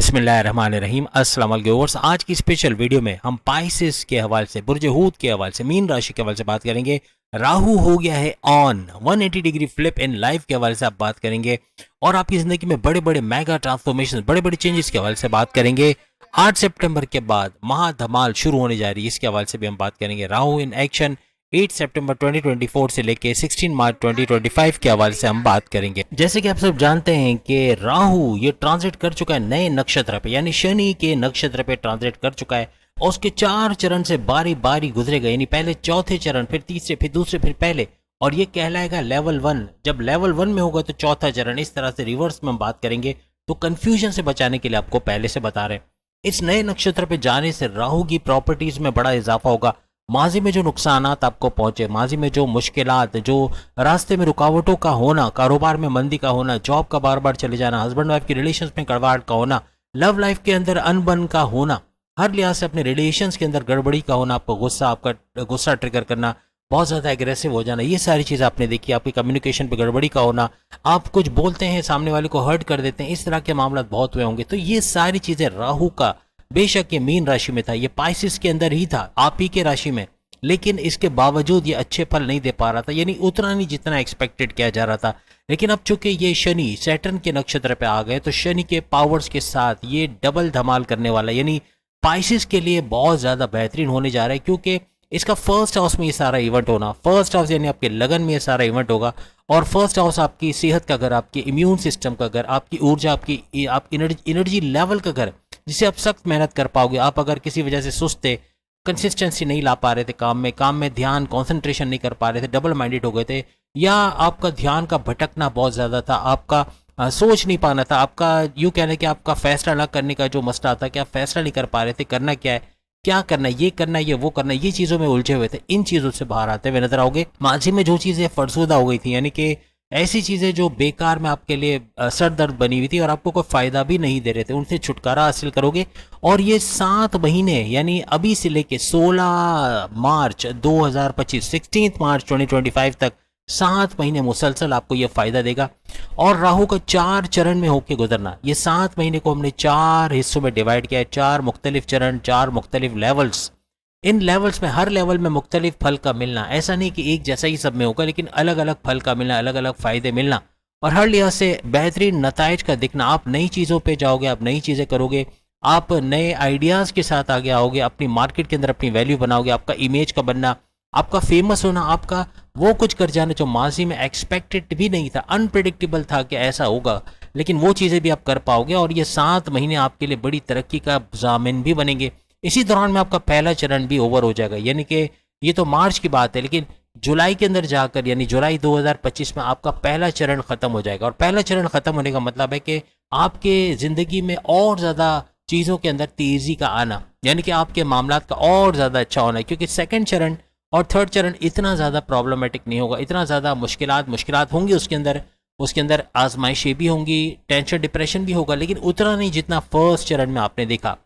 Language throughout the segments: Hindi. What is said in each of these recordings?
बिस्मिल्लाहिर्रहमानिर्रहीम। अस्सलाम वालेकुम व्यूअर्स। आज की स्पेशल वीडियो में हम पाइसेस के हवाले से, बुर्ज हूत के हवाले से, मीन राशि के हवाले से बात करेंगे। राहु हो गया है on 180 degree flip in life के हवाले से आप बात करेंगे और आपकी जिंदगी में बड़े बड़े मेगा ट्रांसफॉर्मेशन, बड़े बड़े चेंजेस के हवाले से बात करेंगे। 8 सितंबर के बाद महाधमाल शुरू होने जा रही है, इसके हवाले से भी हम बात करेंगे। राहु इन एक्शन 8 सितंबर 2024 से लेके 16 मार्च 2025 के हवाले से हम बात करेंगे। जैसे कि आप सब जानते हैं कि राहु ये ट्रांजिट कर चुका है नए नक्षत्र पे, यानी शनि के नक्षत्र पे ट्रांजिट कर चुका है और उसके 4 चरण से बारी बारी गुजरेगा, यानी पहले चौथे चरण, फिर तीसरे, फिर दूसरे, फिर पहले, और ये कहलाएगा लेवल 1। जब लेवल 1 में होगा तो चौथा चरण, इस तरह से रिवर्स में हम बात करेंगे। तो कंफ्यूजन से बचाने के लिए आपको पहले से बता रहे हैं, इस नए नक्षत्र पे जाने से राहु की प्रॉपर्टीज में बड़ा इजाफा होगा। माजी में जो नुकसानात आपको पहुंचे, माजी में जो मुश्किलात, जो रास्ते में रुकावटों का होना, कारोबार में मंदी का होना, जॉब का बार बार चले जाना, हस्बैंड वाइफ की रिलेशंस में गड़बड़ का होना, लव लाइफ के अंदर अनबन का होना, हर लिहाज से अपने रिलेशंस के अंदर गड़बड़ी का होना, आपका गुस्सा ट्रिगर करना, बहुत ज़्यादा एग्रेसिव हो जाना, ये सारी चीज़ आपने देखी। आपकी कम्युनिकेशन पे गड़बड़ी का होना, आप कुछ बोलते हैं सामने वाले को हर्ट कर देते हैं, इस तरह के मामला बहुत हुए होंगे। तो ये सारी चीज़ें राहु का, बेशक ये मीन राशि में था, ये पाइसिस के अंदर ही था, आप ही के राशि में, लेकिन इसके बावजूद ये अच्छे फल नहीं दे पा रहा था, यानी उतना नहीं जितना एक्सपेक्टेड किया जा रहा था। लेकिन अब चूंकि ये शनि सैटर्न के नक्षत्र पे आ गए तो शनि के पावर्स के साथ ये डबल धमाल करने वाला, यानी पाइसिस के लिए बहुत ज़्यादा बेहतरीन होने जा रहा है, क्योंकि इसका फर्स्ट हाउस में ये सारा इवेंट होना, फर्स्ट हाउस यानी आपके लगन में ये सारा इवेंट होगा। और फर्स्ट हाउस आपकी सेहत का घर, आपके इम्यून सिस्टम का घर, आपकी ऊर्जा, आप एनर्जी लेवल का घर, जिसे आप सख्त मेहनत कर पाओगे। आप अगर किसी वजह से सुस्त थे, कंसिस्टेंसी नहीं ला पा रहे थे काम में ध्यान कंसंट्रेशन नहीं कर पा रहे थे, डबल माइंडेड हो गए थे, या आपका ध्यान का भटकना बहुत ज़्यादा था, आपका सोच नहीं पाना था, आपका यूँ कहना कि आपका फैसला ना करने का जो मसला था कि आप फैसला नहीं कर पा रहे थे, करना क्या है, क्या करना है, ये करना है, ये वो करना है, ये चीज़ों में उलझे हुए थे। इन चीज़ों से बाहर आते हुए नजर आओगे। माजी में जो चीज़ें फरसुदा हो गई थी, यानी कि ऐसी चीज़ें जो बेकार में आपके लिए सर दर्द बनी हुई थी और आपको कोई फ़ायदा भी नहीं दे रहे थे, उनसे छुटकारा हासिल करोगे। और ये 7 महीने, यानी अभी से लेके 16 मार्च 2025, 16 मार्च 2025 तक 7 महीने मुसलसल आपको ये फ़ायदा देगा। और राहु का 4 चरण में होके गुजरना, ये 7 महीने को हमने 4 हिस्सों में डिवाइड किया है, 4 मुख्तलिफ चरण, 4 मुख्तलिफ लेवल्स। इन लेवल्स में हर लेवल में मुख्तलिफ फल का मिलना, ऐसा नहीं कि एक जैसा ही सब में होगा, लेकिन अलग अलग फल का मिलना, अलग अलग फ़ायदे मिलना और हर लिहाज से बेहतरीन नताइज का दिखना। आप नई चीज़ों पे जाओगे, आप नई चीज़ें करोगे, आप नए आइडियाज़ के साथ आगे आओगे, अपनी मार्केट के अंदर अपनी वैल्यू बनाओगे, आपका इमेज का बनना, आपका फेमस होना, आपका वो कुछ कर जाना जो माजी में एक्सपेक्टेड भी नहीं था, अनप्रिडिक्टेबल था कि ऐसा होगा, लेकिन वो चीज़ें भी आप कर पाओगे। और ये 7 महीने आपके लिए बड़ी तरक्की का ज़ामिन भी बनेंगे। इसी दौरान में आपका पहला चरण भी ओवर हो जाएगा, यानी कि ये तो मार्च की बात है, लेकिन जुलाई के अंदर जाकर, यानी जुलाई 2025 में आपका पहला चरण खत्म हो जाएगा। और पहला चरण खत्म होने का मतलब है कि आपके ज़िंदगी में और ज़्यादा चीज़ों के अंदर तेज़ी का आना, यानी कि आपके मामलात का और ज़्यादा अच्छा होना है, क्योंकि सेकंड चरण और थर्ड चरण इतना ज़्यादा प्रॉब्लमेटिक नहीं होगा, इतना ज़्यादा मुश्किलात होंगी उसके अंदर आजमाइशें भी होंगी, टेंशन डिप्रेशन भी होगा, लेकिन उतना नहीं जितना फर्स्ट चरण में आपने देखा।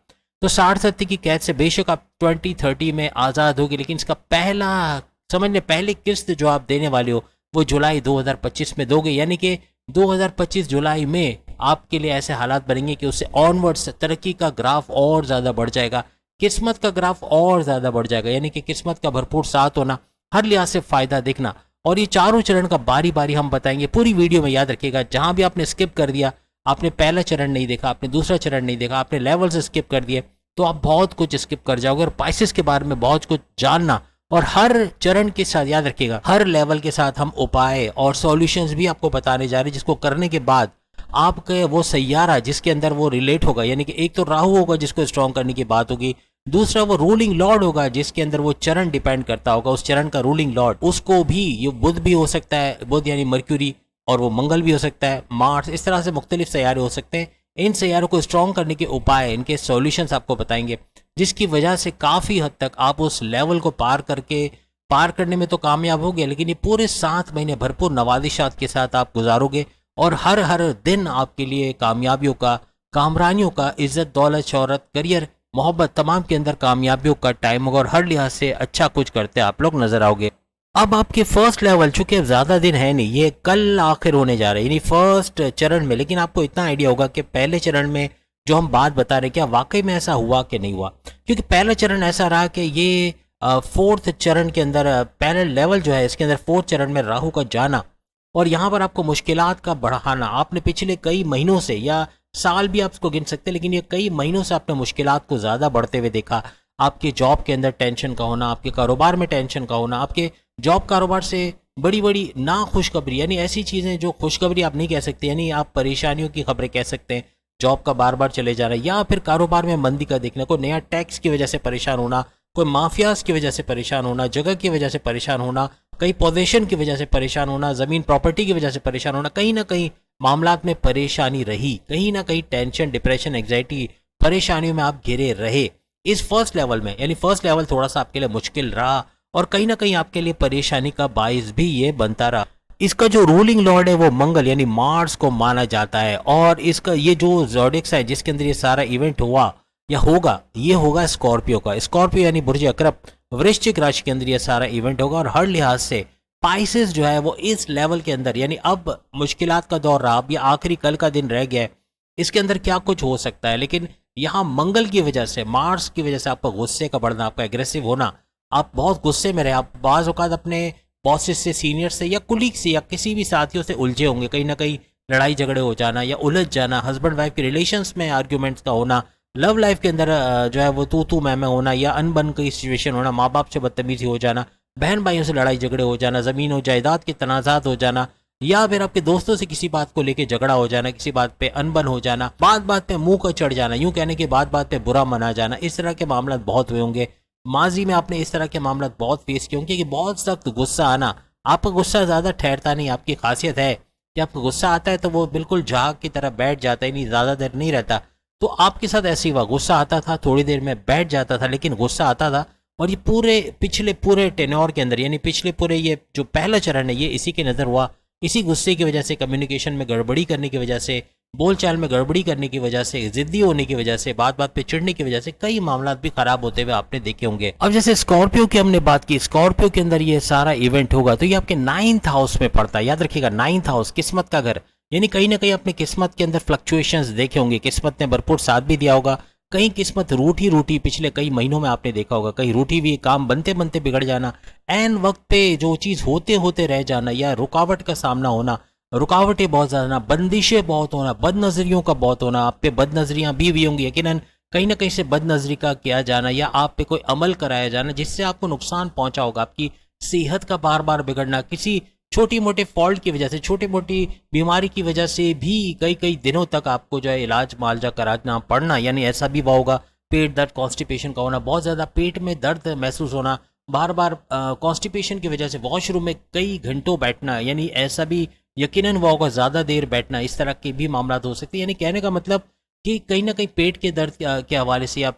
तो 60-70 की कैद से बेशक आप 2030 में आज़ाद होगी, लेकिन इसका पहला, समझ लें, पहली किस्त जो आप देने वाले हो वो जुलाई 2025 में दोगे, यानी कि 2025 जुलाई में आपके लिए ऐसे हालात बनेंगे कि उससे ऑनवर्ड्स तरक्की का ग्राफ और ज़्यादा बढ़ जाएगा, किस्मत का ग्राफ और ज़्यादा बढ़ जाएगा, यानी कि किस्मत का भरपूर साथ होना, हर लिहाज से फ़ायदा दिखना। और ये चारों चरण का बारी बारी हम बताएंगे पूरी वीडियो में, याद रखिएगा। जहाँ भी आपने स्किप कर दिया, आपने पहला चरण नहीं देखा, आपने दूसरा चरण नहीं देखा, आपने लेवल से स्किप कर दिए, तो आप बहुत कुछ स्किप कर जाओगे। और पाइसेस के बारे में बहुत कुछ जानना, और हर चरण के साथ याद रखिएगा, हर लेवल के साथ हम उपाय और सॉल्यूशंस भी आपको बताने जा रहे हैं, जिसको करने के बाद आपके वो सैयारा जिसके अंदर वो रिलेट होगा, यानी कि एक तो राहु होगा जिसको स्ट्रॉन्ग करने की बात होगी, दूसरा वो रूलिंग लॉर्ड होगा जिसके अंदर वो चरण डिपेंड करता होगा, उस चरण का रूलिंग लॉर्ड, उसको भी ये बुध भी हो सकता है, बुध यानी मर्क्यूरी, और वो मंगल भी हो सकता है, मार्स, इस तरह से मुख्तलिफ सैयारे हो सकते हैं। इन सैयारों को स्ट्रॉन्ग करने के उपाय, इनके सॉल्यूशंस आपको बताएंगे, जिसकी वजह से काफ़ी हद तक आप उस लेवल को पार करने में तो कामयाब होगे, लेकिन ये पूरे 7 महीने भरपूर नवाजिशात के साथ आप गुजारोगे और हर दिन आपके लिए कामयाबियों का, कामरानियों का, इज्जत, दौलत, शोहरत, करियर, मोहब्बत, तमाम के अंदर कामयाबियों का टाइम होगा और हर लिहाज से अच्छा कुछ करते आप लोग नजर आओगे। अब आपके फर्स्ट लेवल, चूंकि अब ज़्यादा दिन है नहीं, ये कल आखिर होने जा रहा है, यानी फर्स्ट चरण में, लेकिन आपको इतना आइडिया होगा कि पहले चरण में जो हम बात बता रहे, क्या वाकई में ऐसा हुआ कि नहीं हुआ? क्योंकि पहला चरण ऐसा रहा कि ये फोर्थ चरण के अंदर पहले लेवल जो है इसके अंदर फोर्थ चरण में राहु का जाना और यहाँ पर आपको मुश्किलात का बढ़ाना, आपने पिछले कई महीनों से या साल भी आप इसको गिन सकते हैं, लेकिन ये कई महीनों से आपने मुश्किलात को ज़्यादा बढ़ते हुए देखा। आपके जॉब के अंदर टेंशन का होना, आपके कारोबार में टेंशन का होना, आपके जॉब कारोबार से बड़ी बड़ी ना खुशखबरी, यानी ऐसी चीज़ें जो खुशखबरी आप नहीं कह सकते, यानी आप परेशानियों की खबरें कह सकते हैं, जॉब का बार बार चले जाना या फिर कारोबार में मंदी का देखना, कोई नया टैक्स की वजह से परेशान होना, कोई माफियाज की वजह से परेशान होना, जगह की वजह से परेशान होना, कई पोजीशन की वजह से परेशान होना, ज़मीन प्रॉपर्टी की वजह से परेशान होना, कहीं ना कहीं मामलात में परेशानी रही, कहीं ना कहीं टेंशन, डिप्रेशन, एंग्जाइटी, परेशानियों में आप घिरे रहे इस फर्स्ट लेवल में। यानी फर्स्ट लेवल थोड़ा सा आपके लिए मुश्किल रहा और कहीं ना कहीं आपके लिए परेशानी का बाइस भी ये बनता रहा। इसका जो रूलिंग लॉर्ड है वो मंगल यानी मार्स को माना जाता है और इसका ये जो ज़ोडिएक्स है जिसके अंदर ये सारा इवेंट हुआ या होगा, ये होगा स्कॉर्पियो का। स्कॉर्पियो यानी बुर्ज अकरब, वृश्चिक राशि के अंदर ये सारा इवेंट होगा और हर लिहाज से पाइसेस जो है वो इस लेवल के अंदर, यानी अब मुश्किलात का दौर रहा, अब ये आखिरी कल का दिन रह गया है, इसके अंदर क्या कुछ हो सकता है। लेकिन यहाँ मंगल की वजह से, मार्स की वजह से आपका गुस्से का बढ़ना, आपका एग्रेसिव होना, आप बहुत गुस्से में रहे, आप बाज़ औक़ात अपने बॉसेस से, सीनियर से या कुलीग से या किसी भी साथियों से उलझे होंगे, कहीं ना कहीं लड़ाई झगड़े हो जाना या उलझ जाना, हस्बैंड वाइफ के रिलेशंस में आर्ग्यूमेंट्स का होना, लव लाइफ के अंदर जो है वो तू मैं होना या अनबन की सिचुएशन होना, माँ बाप से बदतमीजी हो जाना, बहन भाइयों से लड़ाई झगड़े हो जाना, ज़मीन और जायदाद के तनाज़ात हो जाना या फिर आपके दोस्तों से किसी बात को लेके झगड़ा हो जाना, किसी बात पे अनबन हो जाना, बात बात पे मुंह का चढ़ जाना, यूं कहने के बात बात पे बुरा मना जाना, इस तरह के मामला बहुत हुए होंगे। माजी में आपने इस तरह के मामला बहुत फेस किए होंगे कि बहुत सख्त गुस्सा आना। आपका गुस्सा ज़्यादा ठहरता नहीं, आपकी खासियत है कि आपको गुस्सा आता है तो वो बिल्कुल झाग की तरह बैठ जाता है, नहीं ज़्यादा देर नहीं रहता। तो आपके साथ ऐसे ही हुआ, गुस्सा आता था, थोड़ी देर में बैठ जाता था, लेकिन गुस्सा आता था और ये पिछले पूरे टेन्योर के अंदर, यानी पिछले पूरे ये जो पहला चरण है ये इसी के नज़र हुआ। इसी गुस्से की वजह से, कम्युनिकेशन में गड़बड़ी करने की वजह से, बोलचाल में गड़बड़ी करने की वजह से, जिद्दी होने की वजह से, बात बात पे चिढ़ने की वजह से कई मामला भी खराब होते हुए आपने देखे होंगे। अब जैसे स्कॉर्पियो की हमने बात की, स्कॉर्पियो के अंदर ये सारा इवेंट होगा तो ये आपके 9th हाउस में पड़ता है। याद रखिएगा 9th हाउस किस्मत का घर, यानी कहीं ना कहीं अपनी किस्मत के अंदर फ्लक्चुएशंस देखे होंगे, किस्मत ने भरपूर साथ भी दिया होगा, कहीं किस्मत रूठी पिछले कई महीनों में आपने देखा होगा, कहीं रूठी हुई, काम बनते बनते बिगड़ जाना, एन वक्त पे जो चीज़ होते होते रह जाना या रुकावट का सामना होना, रुकावटें बहुत ज़्यादा, बंदिशें बहुत होना, बदनजरियों का बहुत होना, आप पे बदनजरियाँ भी हुई होंगी यकीनन, कहीं ना कहीं से बदनजरी का किया जाना या आप पे कोई अमल कराया जाना जिससे आपको नुकसान पहुंचा होगा, आपकी सेहत का बार बार बिगड़ना, किसी छोटी मोटे फॉल्ट की वजह से, छोटी मोटी बीमारी की वजह से भी कई दिनों तक आपको जो है इलाज मालजा कराना पड़ना, यानी ऐसा भी हुआ होगा। पेट दर्द, कॉन्स्टिपेशन का होना, बहुत ज़्यादा पेट में दर्द महसूस होना, बार बार कॉन्स्टिपेशन की वजह से वॉशरूम में कई घंटों बैठना, यानी ऐसा भी यकीनन हुआ होगा, ज़्यादा देर बैठना, इस तरह के भी मामला हो सकते हैं। यानी कहने का मतलब कि कहीं ना कहीं पेट के दर्द के हवाले से या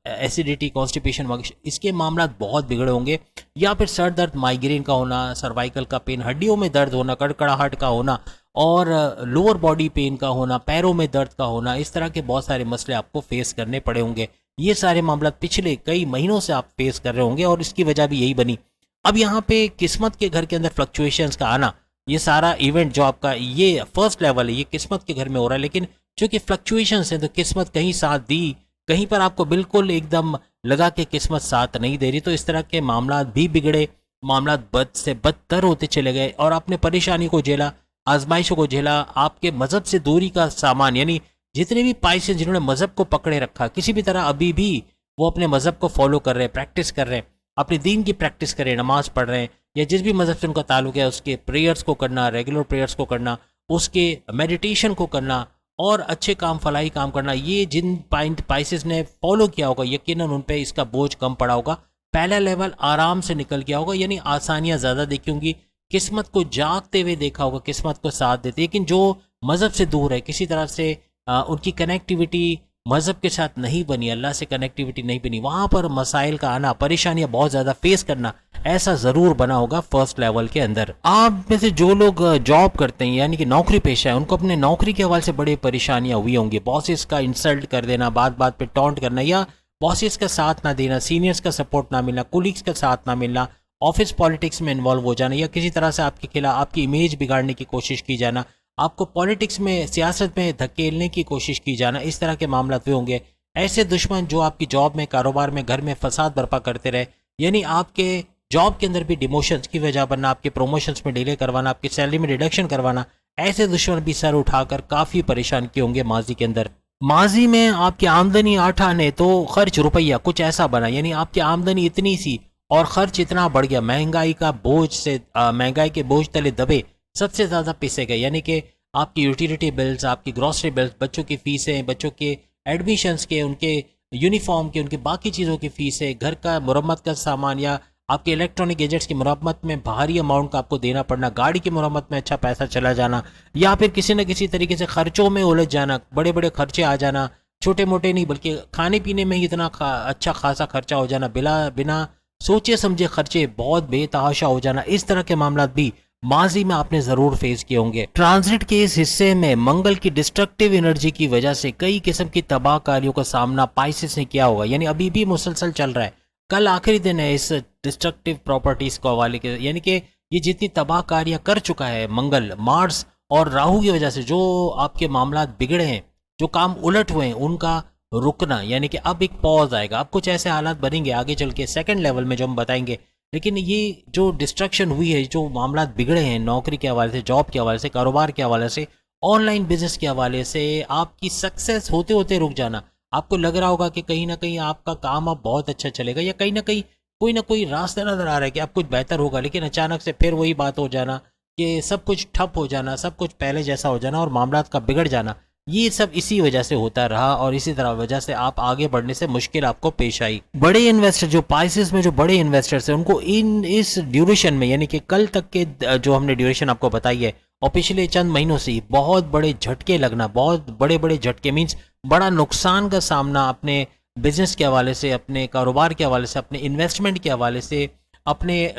एसिडिटी, कॉन्स्टिपेशन, इसके मामला बहुत बिगड़े होंगे, या फिर सर दर्द, माइग्रेन का होना, सर्वाइकल का पेन, हड्डियों में दर्द होना, कड़कड़ाहट का होना और लोअर बॉडी पेन का होना, पैरों में दर्द का होना, इस तरह के बहुत सारे मसले आपको फेस करने पड़े होंगे। ये सारे मामला पिछले कई महीनों से आप फेस कर रहे होंगे और इसकी वजह भी यही बनी। अब यहाँ पे किस्मत के घर के अंदर फ्लक्चुएशंस का आना, ये सारा इवेंट जो आपका ये फर्स्ट लेवल है, ये किस्मत के घर में हो रहा है, लेकिन जो कि फ्लक्चुएशंस हैं तो किस्मत कहीं साथ दी, कहीं पर आपको बिल्कुल एकदम लगा कि किस्मत साथ नहीं दे रही, तो इस तरह के मामला भी बिगड़े, मामला बद से बदतर होते चले गए और आपने परेशानी को झेला, आजमाइशों को झेला, आपके मज़हब से दूरी का सामान, यानी जितने भी पाइसेस जिन्होंने मज़हब को पकड़े रखा, किसी भी तरह अभी भी वो अपने मज़हब को फॉलो कर रहे हैं, प्रैक्टिस कर रहे हैं, अपने दीन की प्रैक्टिस कर रहे हैं, नमाज पढ़ रहे हैं या जिस भी मज़हब से उनका ताल्लुक है उसके प्रेयर्स को करना, रेगुलर प्रेयर्स को करना, उसके मेडिटेशन को करना और अच्छे काम, फलाही काम करना, ये जिन पाइसेस ने फॉलो किया होगा यकीनन उन पे इसका बोझ कम पड़ा होगा, पहला लेवल आराम से निकल गया होगा, यानी आसानियां ज़्यादा देखी होंगी, किस्मत को जागते हुए देखा होगा, किस्मत को साथ देते। लेकिन जो मज़हब से दूर है, किसी तरह से उनकी कनेक्टिविटी मज़हब के साथ नहीं बनी, अल्लाह से कनेक्टिविटी नहीं बनी, वहाँ पर मसाइल का आना, परेशानियाँ बहुत ज़्यादा फेस करना, ऐसा ज़रूर बना होगा फर्स्ट लेवल के अंदर। आप में से जो लोग जॉब करते हैं यानी कि नौकरी पेशा है, उनको अपने नौकरी के हवाले से बड़ी परेशानियाँ हुई होंगी, बॉसेस का इंसल्ट कर देना, बात बात पे टॉन्ट करना या बॉसेस का साथ ना देना, सीनियर्स का सपोर्ट ना मिलना, कोलीग्स का साथ ना मिलना, ऑफिस पॉलिटिक्स में इन्वॉल्व हो जाना या किसी तरह से आपके खिलाफ आपकी इमेज बिगाड़ने की कोशिश की जाना, आपको पॉलिटिक्स में, सियासत में धकेलने की कोशिश की जाना, इस तरह के मामला भी होंगे। ऐसे दुश्मन जो आपकी जॉब में, कारोबार में, घर में फसाद बर्पा करते रहे, यानी आपके जॉब के अंदर भी डिमोशंस की वजह बनना, आपके प्रमोशंस में डिले करवाना, आपकी सैलरी में डिडक्शन करवाना, ऐसे दुश्मन भी सर उठाकर काफ़ी परेशान किए होंगे माजी के अंदर। माजी में आपकी आमदनी 8 आने तो खर्च रुपया, कुछ ऐसा बना, यानी आपकी आमदनी इतनी सी और खर्च इतना बढ़ गया, महंगाई का बोझ से महंगाई के बोझ तले दबे सबसे ज़्यादा पिसे गए। यानी कि आपकी यूटिलिटी बिल्स, आपकी ग्रॉसरी बिल्स, बच्चों की फ़ीसें, बच्चों के एडमिशन्स के, उनके यूनिफॉर्म के, उनकी बाकी चीज़ों की फ़ीसें, घर का मुरम्मत का सामान या आपके इलेक्ट्रॉनिक गैजेट्स की मुरम्मत में भारी अमाउंट का आपको देना पड़ना, गाड़ी की मुरम्मत में अच्छा पैसा चला जाना, या फिर किसी न किसी तरीके से खर्चों में उलझ जाना, बड़े बड़े खर्चे आ जाना, छोटे मोटे नहीं बल्कि खाने पीने में ही इतना अच्छा खासा खर्चा हो जाना, बिना सोचे समझे खर्चे बहुत बेतहाशा हो जाना, इस तरह के मामला भी माजी में आपने जरूर फेस किए होंगे। ट्रांजिट के इस हिस्से में मंगल की डिस्ट्रक्टिव एनर्जी की वजह से कई किस्म की तबाहकारियों का सामना पाइसेस ने किया होगा, यानी अभी भी मुसलसल चल रहा है। कल आखिरी दिन है इस डिस्ट्रक्टिव प्रॉपर्टीज को हवाले के, यानी कि ये जितनी तबाहकारियां कर चुका है मंगल, मार्स और राहु की वजह से जो आपके मामला बिगड़े हैं, जो काम उलट हुए हैं, उनका रुकना, यानी कि अब एक पॉज आएगा। अब कुछ ऐसे हालात बनेंगे आगे चल के सेकंड लेवल में जो हम बताएंगे, लेकिन ये जो डिस्ट्रक्शन हुई है, जो मामला बिगड़े हैं नौकरी के हवाले से, जॉब के हवाले से, कारोबार के हवाले से, ऑनलाइन बिजनेस के हवाले से, आपकी सक्सेस होते होते रुक जाना, आपको लग रहा होगा कि कहीं ना कहीं आपका काम अब बहुत अच्छा चलेगा, या कहीं ना कोई रास्ता नजर आ रहा है कि अब कुछ बेहतर होगा, लेकिन अचानक से फिर वही बात हो जाना कि सब कुछ ठप हो जाना, सब कुछ पहले जैसा हो जाना और मामला का बिगड़ जाना। ये सब इसी वजह से होता रहा और इसी तरह वजह से आप आगे बढ़ने से मुश्किल आपको पेश आई। बड़े इन्वेस्टर जो पाइसेस में जो बड़े इन्वेस्टर्स हैं, उनको इस ड्यूरेशन में, यानी कि कल तक के जो हमने ड्यूरेशन आपको बताई है और पिछले चंद महीनों से बहुत बड़े झटके लगना, बहुत बड़े बड़े झटके मीन्स बड़ा नुकसान का सामना अपने बिजनेस के हवाले से, अपने कारोबार के हवाले से, अपने इन्वेस्टमेंट के हवाले से, अपने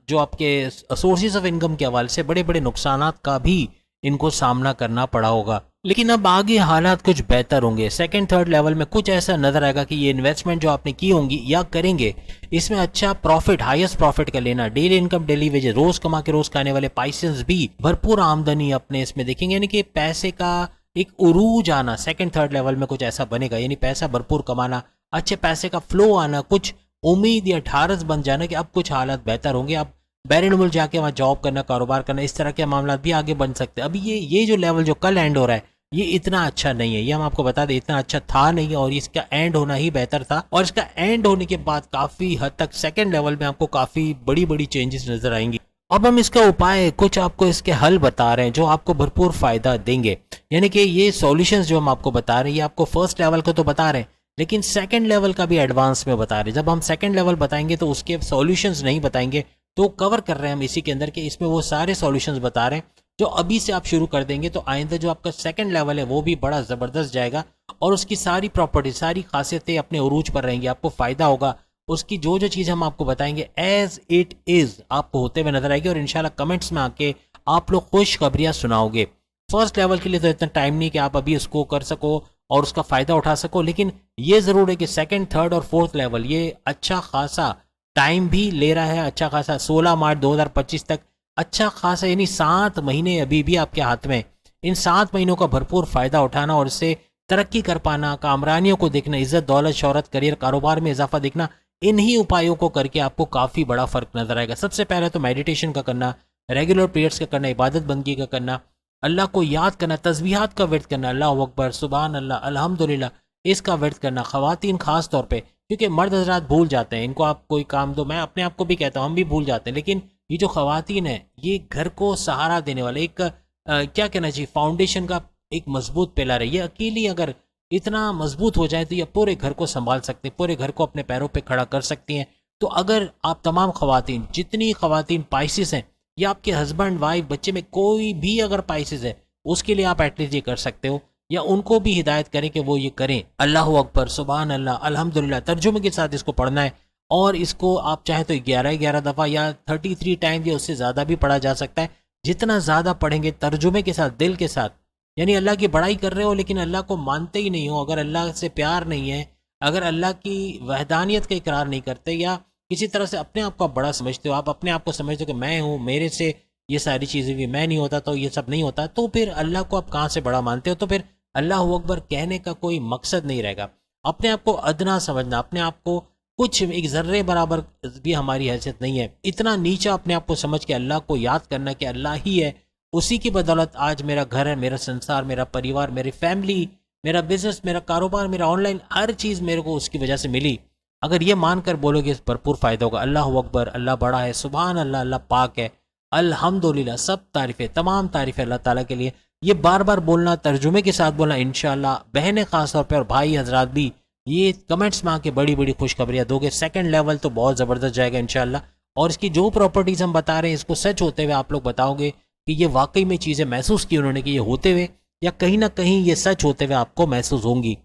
जो आपके सोर्सेज ऑफ इनकम के हवाले से बड़े बड़े नुकसानात का भी इनको सामना करना पड़ा होगा। लेकिन अब आगे हालात कुछ बेहतर होंगे। सेकंड थर्ड लेवल में कुछ ऐसा नजर आएगा कि ये इन्वेस्टमेंट जो आपने की होंगी या करेंगे, इसमें अच्छा प्रॉफिट, हाईएस्ट प्रॉफिट का लेना, डेली इनकम, डेली वेजेस, रोज कमा के रोज खाने वाले पाइसेस भी भरपूर आमदनी अपने इसमें देखेंगे, यानी कि पैसे का एक उरूज आना सेकंड थर्ड लेवल में कुछ ऐसा बनेगा, यानी पैसा भरपूर कमाना, अच्छे पैसे का फ्लो आना, कुछ उम्मीद या ठारस बन जाना कि अब कुछ हालात बेहतर होंगे, अब बैरनमुल्क जाके वहाँ जॉब करना, कारोबार करना, इस तरह के मामला भी आगे बढ़ सकते हैं। अभी ये जो लेवल जो कल एंड हो रहा है, ये इतना अच्छा नहीं है, ये हम आपको बता दें, इतना अच्छा था नहीं और इसका एंड होना ही बेहतर था। और इसका एंड होने के बाद काफी हद तक सेकंड लेवल में आपको काफी बड़ी बड़ी चेंजेस नजर आएंगी। अब हम इसका उपाय, कुछ आपको इसके हल बता रहे हैं जो आपको भरपूर फायदा देंगे, यानी कि ये सॉल्यूशंस जो हम आपको बता रहे हैं, ये आपको फर्स्ट लेवल को तो बता रहे हैं, लेकिन सेकंड लेवल का भी एडवांस में बता रहे हैं। जब हम सेकंड लेवल बताएंगे तो उसके सॉल्यूशंस नहीं बताएंगे, तो कवर कर रहे हैं हम इसी के अंदर के, इसमें वो सारे सॉल्यूशंस बता रहे हैं जो अभी से आप शुरू कर देंगे तो आइंदा जो आपका सेकंड लेवल है वो भी बड़ा ज़बरदस्त जाएगा और उसकी सारी प्रॉपर्टी, सारी खासियतें अपने उरूज पर रहेंगी, आपको फ़ायदा होगा। उसकी जो जो चीज़ हम आपको बताएंगे एज इट इज़ आपको होते हुए नजर आएगी और इंशाल्लाह कमेंट्स में आके आप लोग खुशखबरियाँ सुनाओगे। फर्स्ट लेवल के लिए तो इतना टाइम नहीं कि आप अभी उसको कर सको और उसका फ़ायदा उठा सको, लेकिन ये ज़रूर है कि सेकंड, थर्ड और फोर्थ लेवल ये अच्छा खासा टाइम भी ले रहा है, अच्छा खासा 16 मार्च 2025 तक अच्छा खासा, यानी 7 महीने अभी भी आपके हाथ में। इन 7 महीनों का भरपूर फ़ायदा उठाना और इससे तरक्की कर पाना, कामरानियों को देखना, इज्जत, दौलत, शोहरत, करियर, कारोबार में इजाफा देखना, इन्हीं उपायों को करके आपको काफ़ी बड़ा फ़र्क नजर आएगा। सबसे पहले तो मेडिटेशन का करना, रेगुलर पीरियड्स का करना, इबादत बंदगी का करना, अल्लाह को याद करना, तस्बीहात का विर्द करना, अल्लाह अकबर, सुबहान अल्लाह, अल्हम्दुलिल्लाह, इसका विर्द करना। ख़वातीन खास तौर पे, क्योंकि मर्द हजरात भूल जाते हैं, इनको आप कोई काम दो, मैं अपने आप को भी कहता हूँ, हम भी भूल जाते हैं, लेकिन ये जो ख़वातीन है ये घर को सहारा देने वाले एक क्या कहना चाहिए, फाउंडेशन का एक मजबूत पिलर है। ये अकेली अगर इतना मजबूत हो जाए तो ये पूरे घर को संभाल सकते हैं, पूरे घर को अपने पैरों पे खड़ा कर सकती हैं। तो अगर आप तमाम ख़वातीन, जितनी ख़वातीन पाइसिस हैं, या आपके हस्बैंड वाइफ बच्चे में कोई भी अगर पाइसिस है, उसके लिए आप एटलीस्ट ये कर सकते हो, या उनको भी हिदायत करें कि वो ये करें। अल्लाह अकबर, सुबहान अल्लाह, अल्हम्दुलिल्लाह तर्जुमे के साथ इसको पढ़ना है और इसको आप चाहे तो 11 दफ़ा या 33 टाइम या उससे ज़्यादा भी पढ़ा जा सकता है। जितना ज़्यादा पढ़ेंगे तर्जुमे के साथ, दिल के साथ, यानी अल्लाह की बड़ाई कर रहे हो लेकिन अल्लाह को मानते ही नहीं हो, अगर अल्लाह से प्यार नहीं है, अगर अल्लाह की वहदानियत का इकरार नहीं करते, या किसी तरह से अपने आप को आप बड़ा समझते हो, आप अपने आप को समझते हो कि मैं हूँ, मेरे से ये सारी चीज़ें भी मैं नहीं होता तो ये सब नहीं होता, तो फिर अल्लाह को आप कहाँ से बड़ा मानते हो? तो फिर अल्लाह अकबर कहने का कोई मकसद नहीं रहेगा। अपने आप को अदना समझना, अपने आप को कुछ एक ज़र्रे बराबर भी हमारी हैसियत नहीं है, इतना नीचा अपने आप को समझ के अल्लाह को याद करना कि अल्लाह ही है, उसी की बदौलत आज मेरा घर है, मेरा संसार, मेरा परिवार, मेरी फैमिली, मेरा बिजनेस, मेरा कारोबार, मेरा ऑनलाइन हर चीज़ मेरे को उसकी वजह से मिली। अगर ये मानकर बोलोगे भरपूर फ़ायदा होगा। अल्लाह अकबर, अल्लाह बड़ा है, सुभान अल्लाह, अल्लाह पाक है, अल्हम्दुलिल्लाह, सब तारीफ़ें, तमाम तारीफ़ें अल्लाह ताला के लिए। ये बार बार बोलना, तर्जुमे के साथ बोलना, इंशाअल्लाह बहनें ख़ास तौर पे और भाई हजरात भी ये कमेंट्स में आके बड़ी बड़ी खुशखबरियाँ दोगे। सेकंड लेवल तो बहुत ज़बरदस्त जाएगा इंशाअल्लाह। और इसकी जो प्रॉपर्टीज़ हम बता रहे हैं इसको सच होते हुए आप लोग बताओगे कि ये वाकई में चीज़ें महसूस की उन्होंने कि ये होते हुए, या कहीं ना कहीं ये सच होते हुए आपको महसूस होंगी।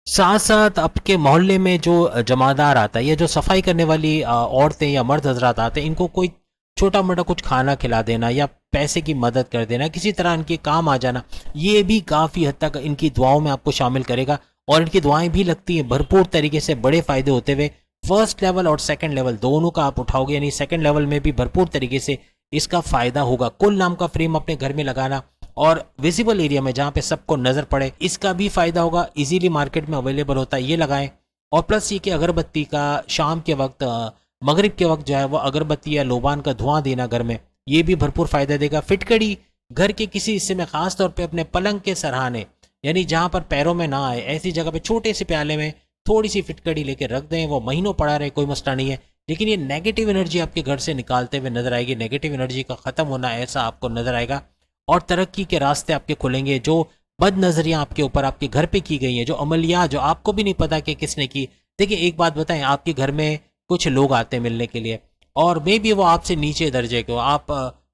साथ साथ आपके मोहल्ले में जो जमादार आता है या जो सफाई करने वाली औरतें या मर्द हजरात आते हैं, इनको कोई छोटा मोटा कुछ खाना खिला देना या पैसे की मदद कर देना, किसी तरह इनके काम आ जाना, ये भी काफ़ी हद तक इनकी दुआओं में आपको शामिल करेगा। और इनकी दुआएं भी लगती हैं भरपूर तरीके से, बड़े फ़ायदे होते हुए। फर्स्ट लेवल और सेकंड लेवल दोनों का आप उठाओगे, यानी सेकंड लेवल में भी भरपूर तरीके से इसका फ़ायदा होगा। कुल नाम का फ्रेम अपने घर में लगाना और विजिबल एरिया में जहाँ पे सबको नज़र पड़े, इसका भी फ़ायदा होगा। इजीली मार्केट में अवेलेबल होता है, ये लगाएं। और प्लस ये कि अगरबत्ती का शाम के वक्त, मगरिब के वक्त जो है वो अगरबत्ती या लोबान का धुआं देना घर में, ये भी भरपूर फ़ायदा देगा। फिटकड़ी घर के किसी हिस्से में, ख़ास तौर पे अपने पलंग के सराहने, यानी जहाँ पर पैरों में ना आए, ऐसी जगह पे छोटे से प्याले में थोड़ी सी फिटकड़ी लेके रख दें, वो महीनों पड़ा रहे, कोई मसला नहीं है। लेकिन ये नेगेटिव एनर्जी आपके घर से निकालते हुए नजर आएगी, नेगेटिव एनर्जी का ख़त्म होना ऐसा आपको नजर आएगा और तरक्की के रास्ते आपके खुलेंगे। जो बद नज़रियाँ आपके ऊपर आपके घर पे की गई हैं, जो अमलिया जो आपको भी नहीं पता कि किसने की। देखिए एक बात बताएं, आपके घर में कुछ लोग आते हैं मिलने के लिए और मे बी वो आपसे नीचे दर्जे के हो, आप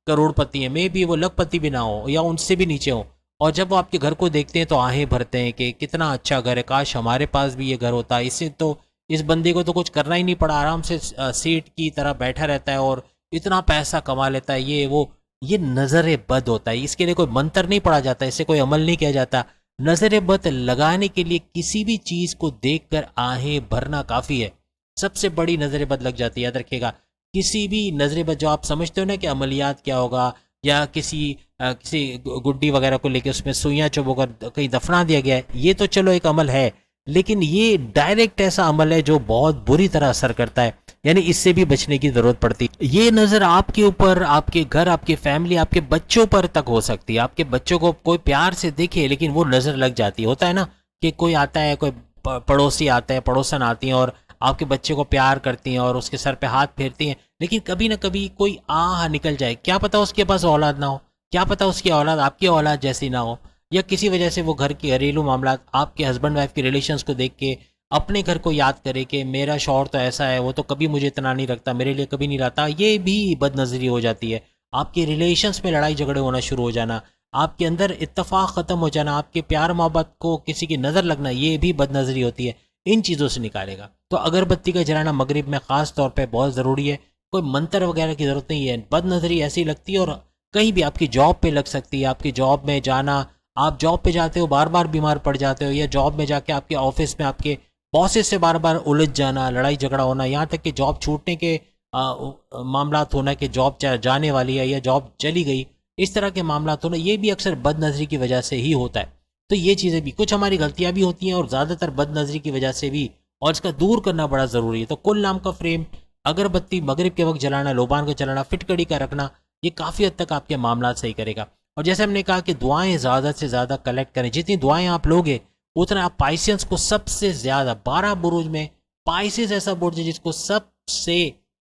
करोड़पति हैं, मे बी वो लखपति भी ना हो या उनसे भी नीचे हो, और जब वो आपके घर को देखते हैं तो आहें भरते हैं कि कितना अच्छा घर है, काश हमारे पास भी ये घर होता। इससे तो इस बंदे को तो कुछ करना ही नहीं पड़ा, आराम से सेठ की तरह बैठा रहता है और इतना पैसा कमा लेता है, ये वो। ये नज़र बद होता है, इसके लिए कोई मंत्र नहीं पढ़ा जाता, इससे कोई अमल नहीं किया जाता। नज़र बद लगाने के लिए किसी भी चीज़ को देखकर आहें भरना काफ़ी है। सबसे बड़ी नज़र बद लग जाती है, याद रखिएगा। किसी भी नज़र बद जो आप समझते हो ना कि अमलियात क्या होगा, या किसी गुड्डी वगैरह को लेके उसमें सुइयां चुभोकर कहीं दफना दिया गया है, ये तो चलो एक अमल है, लेकिन ये डायरेक्ट ऐसा अमल है जो बहुत बुरी तरह असर करता है, यानी इससे भी बचने की जरूरत पड़ती है। ये नज़र आपके ऊपर, आपके घर, आपके फैमिली, आपके बच्चों पर तक हो सकती है। आपके बच्चों को कोई प्यार से देखे लेकिन वो नज़र लग जाती है। होता है ना कि कोई आता है, कोई पड़ोसी आता है, पड़ोसन आती हैं और आपके बच्चे को प्यार करती हैं और उसके सर पे हाथ फेरती हैं, लेकिन कभी ना कभी कोई आह निकल जाए, क्या पता उसके पास औलाद ना हो, क्या पता उसकी औलाद आपकी औलाद जैसी ना हो, या किसी वजह से वो घर के घरेलू मामला, आपके हस्बैंड वाइफ के रिलेशंस को देख के अपने घर को याद करे कि मेरा शौहर तो ऐसा है, वो तो कभी मुझे इतना नहीं रखता, मेरे लिए कभी नहीं लाता, ये भी बदनज़री हो जाती है। आपके रिलेशंस में लड़ाई झगड़े होना शुरू हो जाना, आपके अंदर इत्तेफाक ख़त्म हो जाना, आपके प्यार मोहब्बत को किसी की नज़र लगना, ये भी बदनज़री होती है। इन चीज़ों से निकालेगा। तो अगरबत्ती का जलाना मगरिब में ख़ास तौर पर बहुत ज़रूरी है। कोई मंत्र वगैरह की ज़रूरत नहीं है, बदनज़री ऐसी लगती है और कहीं भी आपकी जॉब पे लग सकती है। आपकी जॉब में जाना, आप जॉब पे जाते हो, बार बार बीमार पड़ जाते हो, या जॉब में जाके आपके ऑफिस में आपके बॉसेस से बार बार उलझ जाना, लड़ाई झगड़ा होना, यहाँ तक कि जॉब छूटने के मामलात होना कि जॉब जाने वाली है या जॉब चली गई, इस तरह के मामलात होना, ये भी अक्सर बदनज़री की वजह से ही होता है। तो ये चीज़ें भी, कुछ हमारी गलतियाँ भी होती हैं और ज़्यादातर बदनज़री की वजह से भी, और इसका दूर करना बड़ा ज़रूरी है। तो कुल नाम का फ्रेम, अगरबत्ती मगरिब के वक्त जलाना, लोबान का जलाना, फिटकड़ी का रखना, ये काफ़ी हद तक आपके मामला सही करेगा। और जैसे हमने कहा कि दुआएं ज़्यादा से ज़्यादा कलेक्ट करें, जितनी दुआएं आप लोगे उतना आप पाइसियंस को सबसे ज़्यादा, 12 बुरुज में पाइसिस ऐसा बुर्ज है जिसको सबसे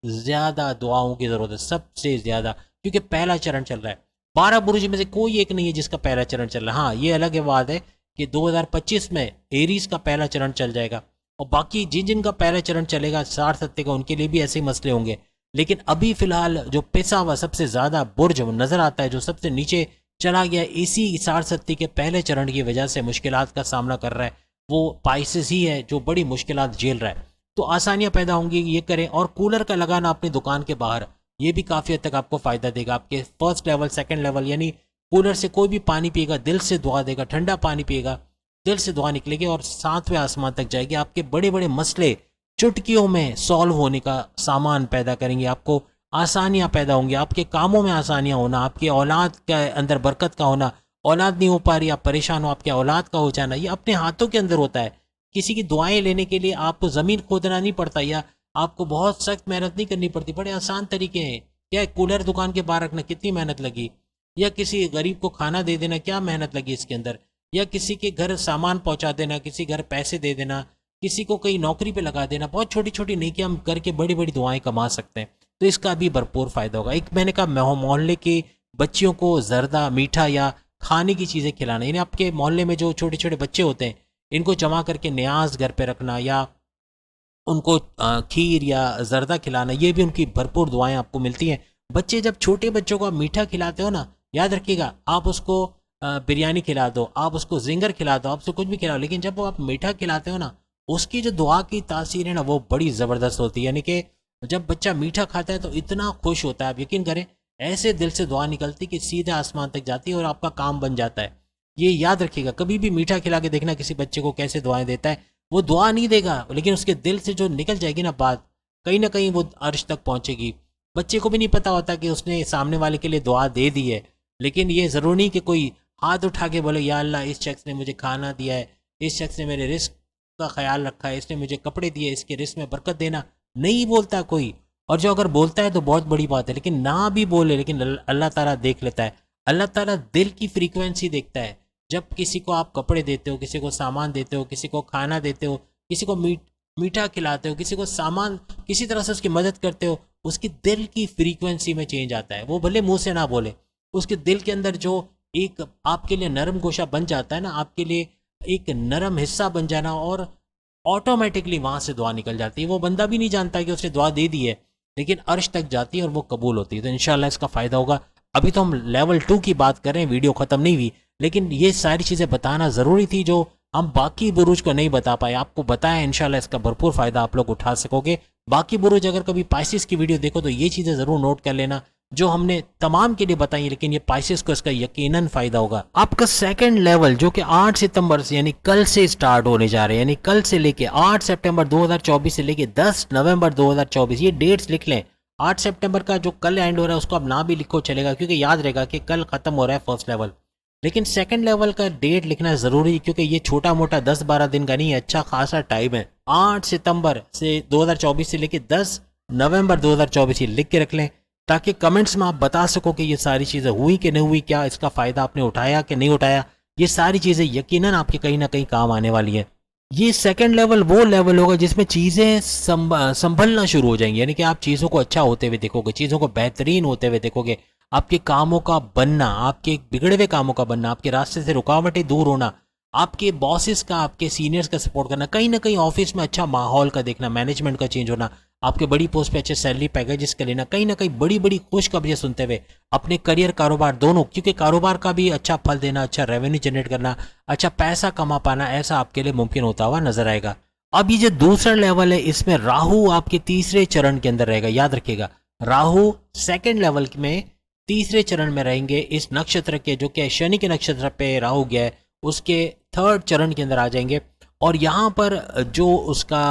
ज़्यादा दुआओं की ज़रूरत है, सबसे ज़्यादा, क्योंकि पहला चरण चल रहा है। 12 बुरुज में से कोई एक नहीं है जिसका पहला चरण चल रहा है। हाँ, ये अलग है बात है कि 2025 में एरीज का पहला चरण चल जाएगा और बाकी जिन जिन का पहला चरण चलेगा 60 सत्ते का, उनके लिए भी ऐसे ही मसले होंगे। लेकिन अभी फिलहाल जो पिसा हुआ सबसे ज़्यादा बुर्ज नज़र आता है, जो सबसे नीचे चला गया, इसी 60 सत्ती के पहले चरण की वजह से मुश्किलात का सामना कर रहा है, वो पाइसिस ही है जो बड़ी मुश्किलात झेल रहा है। तो आसानियाँ पैदा होंगी, ये करें। और कूलर का लगाना अपनी दुकान के बाहर, ये भी काफ़ी हद तक आपको फ़ायदा देगा। आपके फर्स्ट लेवल, सेकंड लेवल, यानी कूलर से कोई भी पानी पिएगा दिल से दुआ देगा, ठंडा पानी पिएगा दिल से दुआ निकलेगी और 7वें आसमान तक जाएगी। आपके बड़े बड़े मसले चुटकियों में सॉल्व होने का सामान पैदा करेंगे। आपको आसानियां पैदा होंगी, आपके कामों में आसानियां होना, आपकी औलाद के अंदर बरकत का होना, औलाद नहीं हो पा रही आप परेशान हो, आपके औलाद का हो जाना, ये अपने हाथों के अंदर होता है। किसी की दुआएं लेने के लिए आपको ज़मीन खोदना नहीं पड़ता, या आपको बहुत सख्त मेहनत नहीं करनी पड़ती, बड़े आसान तरीके हैं। क्या है, कूलर दुकान के बाहर रखना कितनी मेहनत लगी, या किसी गरीब को खाना दे देना क्या मेहनत लगी इसके अंदर, या किसी के घर सामान पहुंचा देना, किसी घर पैसे दे देना, किसी को कहीं नौकरी पे लगा देना, बहुत छोटी छोटी नेकियां हम करके बड़ी बड़ी दुआएं कमा सकते हैं। तो इसका भी भरपूर फायदा होगा। एक मैंने कहा मोहल्ले के बच्चियों को जर्दा मीठा या खाने की चीज़ें खिलाना, यानी आपके मोहल्ले में जो छोटे छोटे बच्चे होते हैं इनको जमा करके न्याज घर पे रखना, या उनको खीर या जर्दा खिलाना, ये भी उनकी भरपूर दुआएं आपको मिलती हैं। बच्चे जब छोटे बच्चों को आप मीठा खिलाते हो ना, याद रखिएगा, आप उसको बिरयानी खिला दो, आप उसको जिंगर खिला दो, आप उसको कुछ भी खिलाओ, लेकिन जब वो आप मीठा खिलाते हो ना, उसकी जो दुआ की तासीर है ना वो बड़ी ज़बरदस्त होती है। यानी कि जब बच्चा मीठा खाता है तो इतना खुश होता है, आप यकीन करें, ऐसे दिल से दुआ निकलती कि सीधे आसमान तक जाती है और आपका काम बन जाता है। ये याद रखिएगा, कभी भी मीठा खिला के देखना किसी बच्चे को कैसे दुआएं देता है। वो दुआ नहीं देगा, लेकिन उसके दिल से जो निकल जाएगी ना बात, कहीं ना कहीं वो अर्श तक पहुंचेगी। बच्चे को भी नहीं पता होता कि उसने सामने वाले के लिए दुआ दे दी है, लेकिन ये ज़रूरी नहीं कि कोई हाथ उठा के बोले या अल्लाह इस शख्स ने मुझे खाना दिया है, इस शख्स ने मेरे रिस्क का ख्याल रखा है, इसने मुझे कपड़े दिए, इसके रिस्क में बरकत देना। नहीं बोलता कोई, और जो अगर बोलता है तो बहुत बड़ी बात है, लेकिन ना भी बोले लेकिन अल्लाह ताला देख लेता है। अल्लाह ताला दिल की फ्रीक्वेंसी देखता है। जब किसी को आप कपड़े देते हो, किसी को सामान देते हो, किसी को खाना देते हो, किसी को मीठा खिलाते हो, किसी को सामान, किसी तरह से उसकी मदद करते हो, उसकी दिल की फ्रीक्वेंसी में चेंज आता है। वो भले मुंह से ना बोले, उसके दिल के अंदर जो एक आपके लिए नरम गोशा बन जाता है ना, आपके लिए एक नरम हिस्सा बन जाना, और ऑटोमेटिकली वहां से दुआ निकल जाती है। वो बंदा भी नहीं जानता कि उसने दुआ दे दी है, लेकिन अर्श तक जाती है और वो कबूल होती है। तो इंशाल्लाह इसका फ़ायदा होगा। अभी तो हम लेवल 2 की बात कर रहे हैं, वीडियो ख़त्म नहीं हुई, लेकिन ये सारी चीज़ें बताना ज़रूरी थी जो हम बाकी बुरुज को नहीं बता पाए। आपको बताया, इंशाल्लाह इसका भरपूर फ़ायदा आप लोग उठा सकोगे। बाकी बुरुज अगर कभी पाइसिस की वीडियो देखो तो ये चीज़ें ज़रूर नोट कर लेना जो हमने तमाम के लिए बताई, लेकिन ये पाइसिस को इसका यकीनन फ़ायदा होगा। आपका सेकंड लेवल जो कि 8 सितंबर से यानी कल से स्टार्ट होने जा रहे हैं, यानी कल से लेके 8 सितंबर 2024 से लेके 10 नवंबर 2024, ये डेट्स लिख लें। 8 सितंबर का जो कल एंड हो रहा है उसको आप ना भी लिखो चलेगा, क्योंकि याद रहेगा कि कल ख़त्म हो रहा है फर्स्ट लेवल। लेकिन सेकंड लेवल का डेट लिखना ज़रूरी है, क्योंकि ये छोटा मोटा 10-12 दिन का नहीं है, अच्छा खासा टाइम है। 8 सितंबर से 2024 से लेके 10 नवंबर 2024 लिख के रख लें, ताकि कमेंट्स में आप बता सको कि ये सारी चीज़ें हुई कि नहीं हुई, क्या इसका फ़ायदा आपने उठाया कि नहीं उठाया। ये सारी चीज़ें यकीनन आपके कहीं ना कहीं काम आने वाली हैं। ये सेकंड लेवल वो लेवल होगा जिसमें चीज़ें संभलना शुरू हो जाएंगी, यानी कि आप चीज़ों को अच्छा होते हुए देखोगे, चीज़ों को बेहतरीन होते हुए देखोगे, आपके कामों का बनना, आपके बिगड़े हुए कामों का बनना, आपके रास्ते से रुकावटें दूर होना, आपके बॉसेस का, आपके सीनियर्स का सपोर्ट करना, कहीं ना कहीं ऑफिस में अच्छा माहौल का देखना, मैनेजमेंट का चेंज होना, आपके बड़ी पोस्ट पे अच्छे सैलरी पैकेजेस का लेना, कहीं ना कहीं बड़ी बड़ी खुशखबरियां सुनते हुए अपने करियर कारोबार दोनों, क्योंकि कारोबार का भी अच्छा फल देना, अच्छा रेवेन्यू जनरेट करना, अच्छा पैसा कमा पाना, ऐसा आपके लिए मुमकिन होता हुआ नजर आएगा। अब ये जो दूसरा लेवल है इसमें राहु आपके तीसरे चरण के अंदर रहेगा। याद रखिएगा, राहु सेकेंड लेवल में तीसरे चरण में रहेंगे। इस नक्षत्र के, जो कि शनि के नक्षत्र पे राहु गया है, उसके थर्ड चरण के अंदर आ जाएंगे। और यहाँ पर जो उसका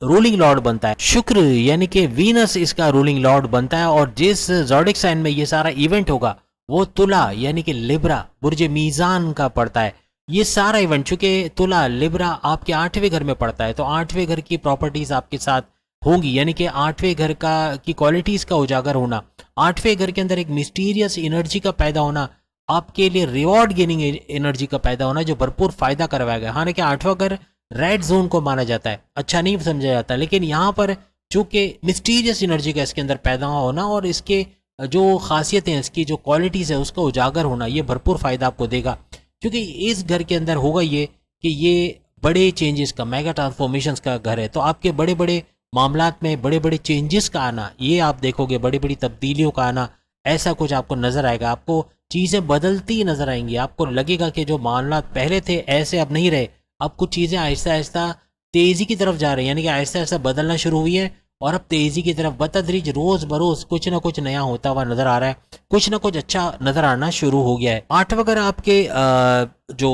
रूलिंग लॉर्ड बनता है शुक्र, यानी कि वीनस इसका रूलिंग लॉर्ड बनता है। और जिस ज़ोडिक साइन में ये सारा इवेंट होगा वो तुला यानी कि लिब्रा बुर्ज मीज़ान का पड़ता है। ये सारा इवेंट, चूंकि तुला लिब्रा आपके 8वें घर में पड़ता है, तो 8वें घर की प्रॉपर्टीज आपके साथ होंगी, यानी कि 8वें घर का की क्वालिटीज का उजागर होना, 8वें घर के अंदर एक मिस्टीरियस एनर्जी का पैदा होना, आपके लिए रिवॉर्ड गेनिंग एनर्जी का पैदा होना जो भरपूर फायदा करवाएगा। हालांकि 8वां घर रेड जोन को माना जाता है, अच्छा नहीं समझा जाता, लेकिन यहाँ पर चूंकि मिस्टीरियस एनर्जी का इसके अंदर पैदा होना और इसके जो खासियतें हैं, इसकी जो क्वालिटीज़ है उसका उजागर होना, ये भरपूर फ़ायदा आपको देगा। क्योंकि इस घर के अंदर होगा ये कि ये बड़े चेंजेस का, मेगा ट्रांसफॉर्मेशंस का घर है, तो आपके बड़े बड़े मामलात में बड़े बड़े चेंजेस का आना, ये आप देखोगे, बड़ी बड़ी तब्दीलियों का आना, ऐसा कुछ आपको नज़र आएगा। आपको चीज़ें बदलती नज़र आएंगी, आपको लगेगा कि जो मामलात पहले थे ऐसे अब नहीं रहे, अब कुछ चीज़ें आहिस्ता आहिस्ता तेज़ी की तरफ जा रही हैं, यानी कि आहिस्ता आहिस्ता बदलना शुरू हुई है और अब तेज़ी की तरफ बतदरीज रोज़ बरोज़ कुछ ना कुछ नया होता हुआ नज़र आ रहा है, कुछ ना कुछ अच्छा नज़र आना शुरू हो गया है। 8वां घर आपके जो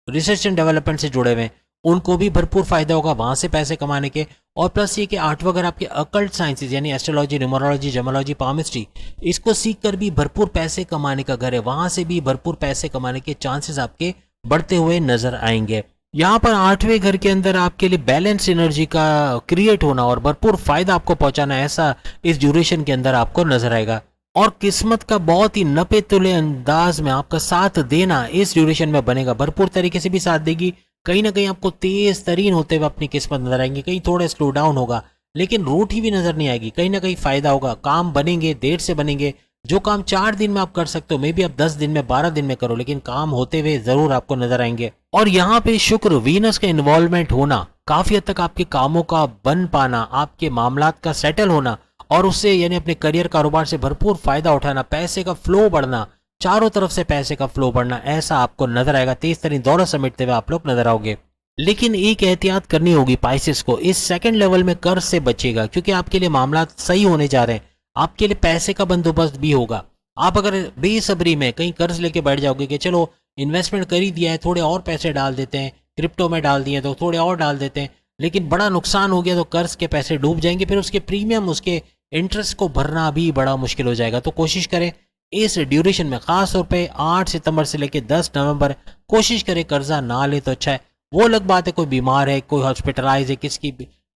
रिसर्च एंड डेवलपमेंट से जुड़े हुए हैं उनको भी भरपूर फायदा होगा वहां से पैसे कमाने के। और प्लस ये कि आठवां घर आपके अकल्ट साइंसेज यानी एस्ट्रोलॉजी, न्यूमरोलॉजी, जेमोलॉजी, पामिस्ट्री, इसको सीख कर भी भरपूर पैसे कमाने का घर है, वहां से भी भरपूर पैसे कमाने के चांसेस आपके बढ़ते हुए नजर आएंगे। यहाँ पर आठवें घर के अंदर आपके लिए बैलेंस एनर्जी का क्रिएट होना और भरपूर फायदा आपको पहुंचाना, ऐसा इस ड्यूरेशन के अंदर आपको नजर आएगा। और किस्मत का बहुत ही नपे तुले अंदाज में आपका साथ देना इस ड्यूरेशन में बनेगा, भरपूर तरीके से भी साथ देगी। कहीं ना कहीं आपको तेज तरीन होते हुए अपनी किस्मत नजर आएंगे, कहीं थोड़े स्लो डाउन होगा, लेकिन रूठी भी नजर नहीं आएगी। कहीं ना कहीं फायदा होगा, काम बनेंगे, देर से बनेंगे। जो काम 4 दिन में आप कर सकते हो, मे भी आप 10 दिन में, 12 दिन में करो, लेकिन काम होते हुए जरूर आपको नजर आएंगे। और यहाँ पे शुक्र वीनस का इन्वॉल्वमेंट होना काफी हद तक आपके कामों का बन पाना, आपके मामलात का सेटल होना और उससे यानी अपने करियर कारोबार से भरपूर फायदा उठाना, पैसे का फ्लो बढ़ना, चारों तरफ से पैसे का फ्लो बढ़ना, ऐसा आपको नजर आएगा। तेज तरीन दौरा समेटते हुए आप लोग नजर आओगे। लेकिन एक एहतियात करनी होगी पाइसेस को, इस सेकंड लेवल में कर्ज से बचेगा, क्योंकि आपके लिए मामला सही होने जा रहे हैं। आपके लिए पैसे का बंदोबस्त भी होगा। आप अगर बेसब्री में कहीं कर्ज लेके बैठ जाओगे कि चलो इन्वेस्टमेंट कर ही दिया है, थोड़े और पैसे डाल देते हैं, क्रिप्टो में डाल दिए तो थोड़े और डाल देते हैं, लेकिन बड़ा नुकसान हो गया तो कर्ज के पैसे डूब जाएंगे, फिर उसके प्रीमियम, उसके इंटरेस्ट को भरना भी बड़ा मुश्किल हो जाएगा। तो कोशिश करें इस ड्यूरेशन में, खास तौर पे 8 सितंबर से लेकर 10 नवंबर, कोशिश करें कर्जा ना ले तो अच्छा है। वो अलग बात है कोई बीमार है, कोई हॉस्पिटलाइज है,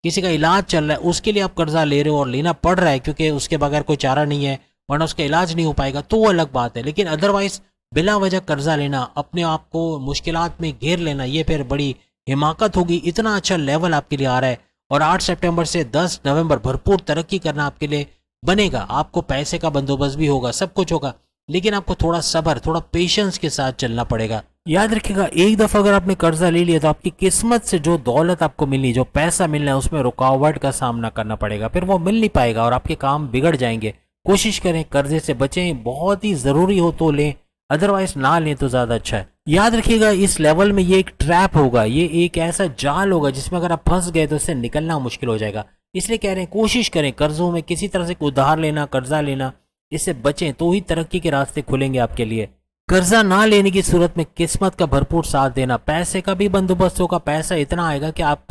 किसी का इलाज चल रहा है, उसके लिए आप कर्जा ले रहे हो और लेना पड़ रहा है क्योंकि उसके बगैर कोई चारा नहीं है, वरना उसका इलाज नहीं हो पाएगा, तो वो अलग बात है। लेकिन अदरवाइज बिला वजह कर्जा लेना, अपने आप को मुश्किलात में घेर लेना, ये फिर बड़ी हिमाकत होगी। इतना अच्छा लेवल आपके लिए आ रहा है और 8 सितंबर से 10 नवंबर भरपूर तरक्की करना आपके लिए बनेगा। आपको पैसे का बंदोबस्त भी होगा, सब कुछ होगा, लेकिन आपको थोड़ा सब्र, थोड़ा पेशेंस के साथ चलना पड़ेगा। याद रखिएगा, एक दफा अगर आपने कर्जा ले लिया तो आपकी किस्मत से जो दौलत आपको मिलनी, जो पैसा मिलना है, उसमें रुकावट का सामना करना पड़ेगा, फिर वो मिल नहीं पाएगा और आपके काम बिगड़ जाएंगे। कोशिश करें कर्जे से बचें, बहुत ही जरूरी हो तो लें, अदरवाइज ना लें तो ज्यादा अच्छा है। याद रखिएगा, इस लेवल में ये एक ट्रैप होगा, ये एक ऐसा जाल होगा जिसमें अगर आप फंस गए तो इससे निकलना मुश्किल हो जाएगा। इसलिए कह रहे हैं कोशिश करें कर्जों में किसी तरह से उधार लेना, कर्जा लेना, इससे बचें तो ही तरक्की के रास्ते खुलेंगे आपके लिए। कर्जा ना लेने की सूरत में किस्मत का भरपूर साथ देना, पैसे का भी बंदोबस्त होगा। पैसा इतना आएगा कि आप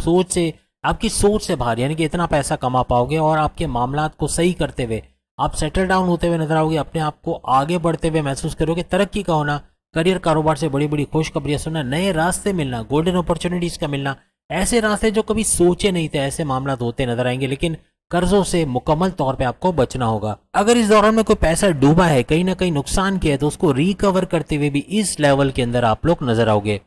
आपकी सोच से बाहर, यानी कि इतना पैसा कमा पाओगे और आपके मामलात को सही करते हुए आप सेटल डाउन होते हुए नजर आओगे, अपने आप को आगे बढ़ते हुए महसूस करोगे। तरक्की का होना, करियर कारोबार से बड़ी बड़ी खुशखबरियां सुनना, नए रास्ते मिलना, गोल्डन अपॉर्चुनिटीज का मिलना, ऐसे रास्ते जो कभी सोचे नहीं थे, ऐसे मामला होते नजर आएंगे। लेकिन कर्जों से मुकम्मल तौर पे आपको बचना होगा। अगर इस दौरान में कोई पैसा डूबा है, कहीं ना कहीं नुकसान किया है, तो उसको रिकवर करते हुए भी इस लेवल के अंदर आप लोग नजर आओगे।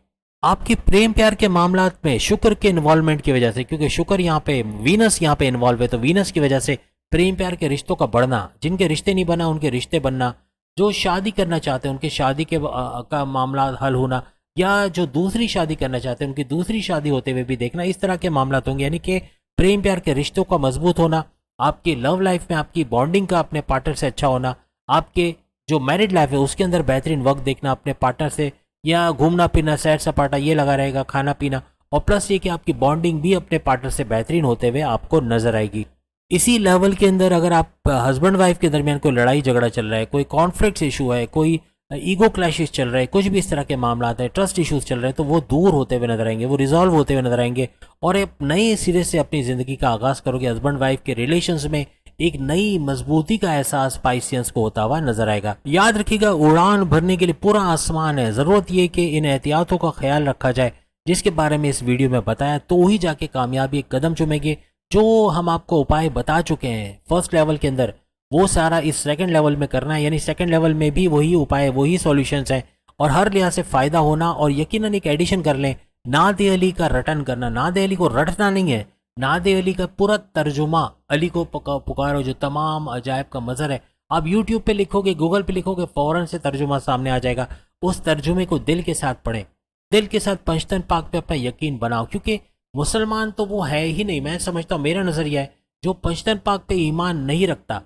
आपकी प्रेम प्यार के मामलात में शुक्र के इन्वॉल्वमेंट की वजह से, क्योंकि शुक्र यहाँ पे, वीनस यहाँ पे इन्वॉल्व है, तो वीनस की वजह से प्रेम प्यार के रिश्तों का बढ़ना, जिनके रिश्ते नहीं बना उनके रिश्ते बनना, जो शादी करना चाहते हैं उनके शादी का मामला हल होना, या जो दूसरी शादी करना चाहते हैं उनकी दूसरी शादी होते हुए भी देखना, इस तरह के मामला होंगे। यानी कि प्रेम प्यार के रिश्तों का मजबूत होना, आपकी लव लाइफ में आपकी बॉन्डिंग का अपने पार्टनर से अच्छा होना, आपके जो मैरिड लाइफ है उसके अंदर बेहतरीन वक्त देखना अपने पार्टनर से, या घूमना फिरना, सैर सपाटा ये लगा रहेगा, खाना पीना, और प्लस ये कि आपकी बॉन्डिंग भी अपने पार्टनर से बेहतरीन होते हुए आपको नजर आएगी। इसी लेवल के अंदर अगर आप हस्बैंड वाइफ के दरमियान कोई लड़ाई झगड़ा चल रहा है, कोई कॉन्फ्लिक्ट इशू है, कोई ईगो क्लैशेस चल रहे हैं, कुछ भी इस तरह के मामला है, ट्रस्ट इश्यूज चल रहे हैं, तो वो दूर होते हुए नजर आएंगे, वो रिजॉल्व होते हुए नजर आएंगे और एक नए सिरे से अपनी जिंदगी का आगाज करोगे। हस्बैंड वाइफ के रिलेशंस में एक नई मजबूती का एहसास पाइसियंस को होता हुआ नजर आएगा। याद रखिएगा, उड़ान भरने के लिए पूरा आसमान है, जरूरत ये कि इन एहतियातों का ख्याल रखा जाए जिसके बारे में इस वीडियो में बताया, तो ही जाके कामयाबी एक कदम चुमेंगे। जो हम आपको उपाय बता चुके हैं फर्स्ट लेवल के अंदर, वो सारा इस सेकंड लेवल में करना है, यानी सेकंड लेवल में भी वही उपाय, वही सॉल्यूशंस हैं और हर लिहाज से फायदा होना। और यकीनन एक एडिशन कर लें, नादे अली का रटन करना, नादे अली को रटना नहीं है, नादे अली का पूरा तर्जुमा, अली को पुकारो जो तमाम अजायब का मजहर है। आप यूट्यूब पे लिखोगे, गूगल पे लिखोगे, फौरन से तर्जुमा सामने आ जाएगा। उस तर्जुमे को दिल के साथ पढ़ें, दिल के साथ पंचतन पाक पे अपना यकीन बनाओ, क्योंकि मुसलमान तो वो है ही नहीं। मैं समझता हूँ, मेरा नजरिया है, जो पंचतन पाक पे ईमान नहीं रखता,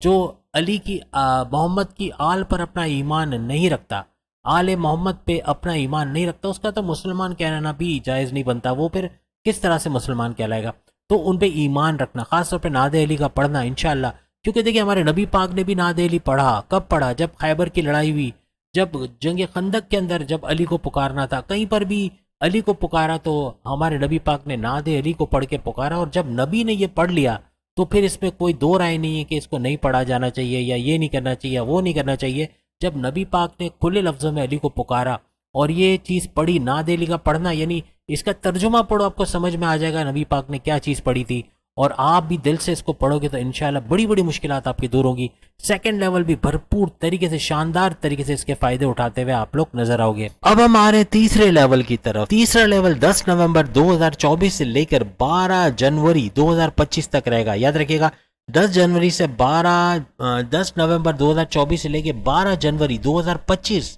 जो अली की मोहम्मद की आल पर अपना ईमान नहीं रखता, आले मोहम्मद पे अपना ईमान नहीं रखता, उसका तो मुसलमान कहना भी जायज़ नहीं बनता। वो फिर किस तरह से मुसलमान कहलाएगा? तो उन पे ईमान रखना, खासतौर पे नादे अली का पढ़ना इंशाल्लाह। क्योंकि देखिए, हमारे नबी पाक ने भी नादे अली पढ़ा। कब पढ़ा? जब खैबर की लड़ाई हुई, जब जंग खंदक के अंदर जब अली को पुकारना था। कहीं पर भी अली को पुकारा तो हमारे नबी पाक ने ना दे अली को पढ़ के पुकारा, और जब नबी ने ये पढ़ लिया तो फिर इसमें कोई दो राय नहीं है कि इसको नहीं पढ़ा जाना चाहिए या ये नहीं करना चाहिए या वो नहीं करना चाहिए। जब नबी पाक ने खुले लफ्ज़ों में अली को पुकारा और ये चीज़ पढ़ी, ना दे का पढ़ना, यानी इसका तर्जुमा पढ़ो, आपको समझ में आ जाएगा नबी पाक ने क्या चीज़ पढ़ी थी, और आप भी दिल से इसको पढ़ोगे तो इंशाल्लाह बड़ी बड़ी मुश्किलात आपकी दूर होंगी। सेकंड लेवल भी भरपूर तरीके से, शानदार तरीके से इसके फायदे उठाते हुए आप लोग नजर आओगे। अब हम आ रहे हैं तीसरे लेवल की तरफ। तीसरा लेवल 10 नवंबर 2024 से लेकर 12 जनवरी 2025 तक रहेगा। याद रखिएगा 10 जनवरी से 10 नवंबर 2024 से लेकर 12 जनवरी 2025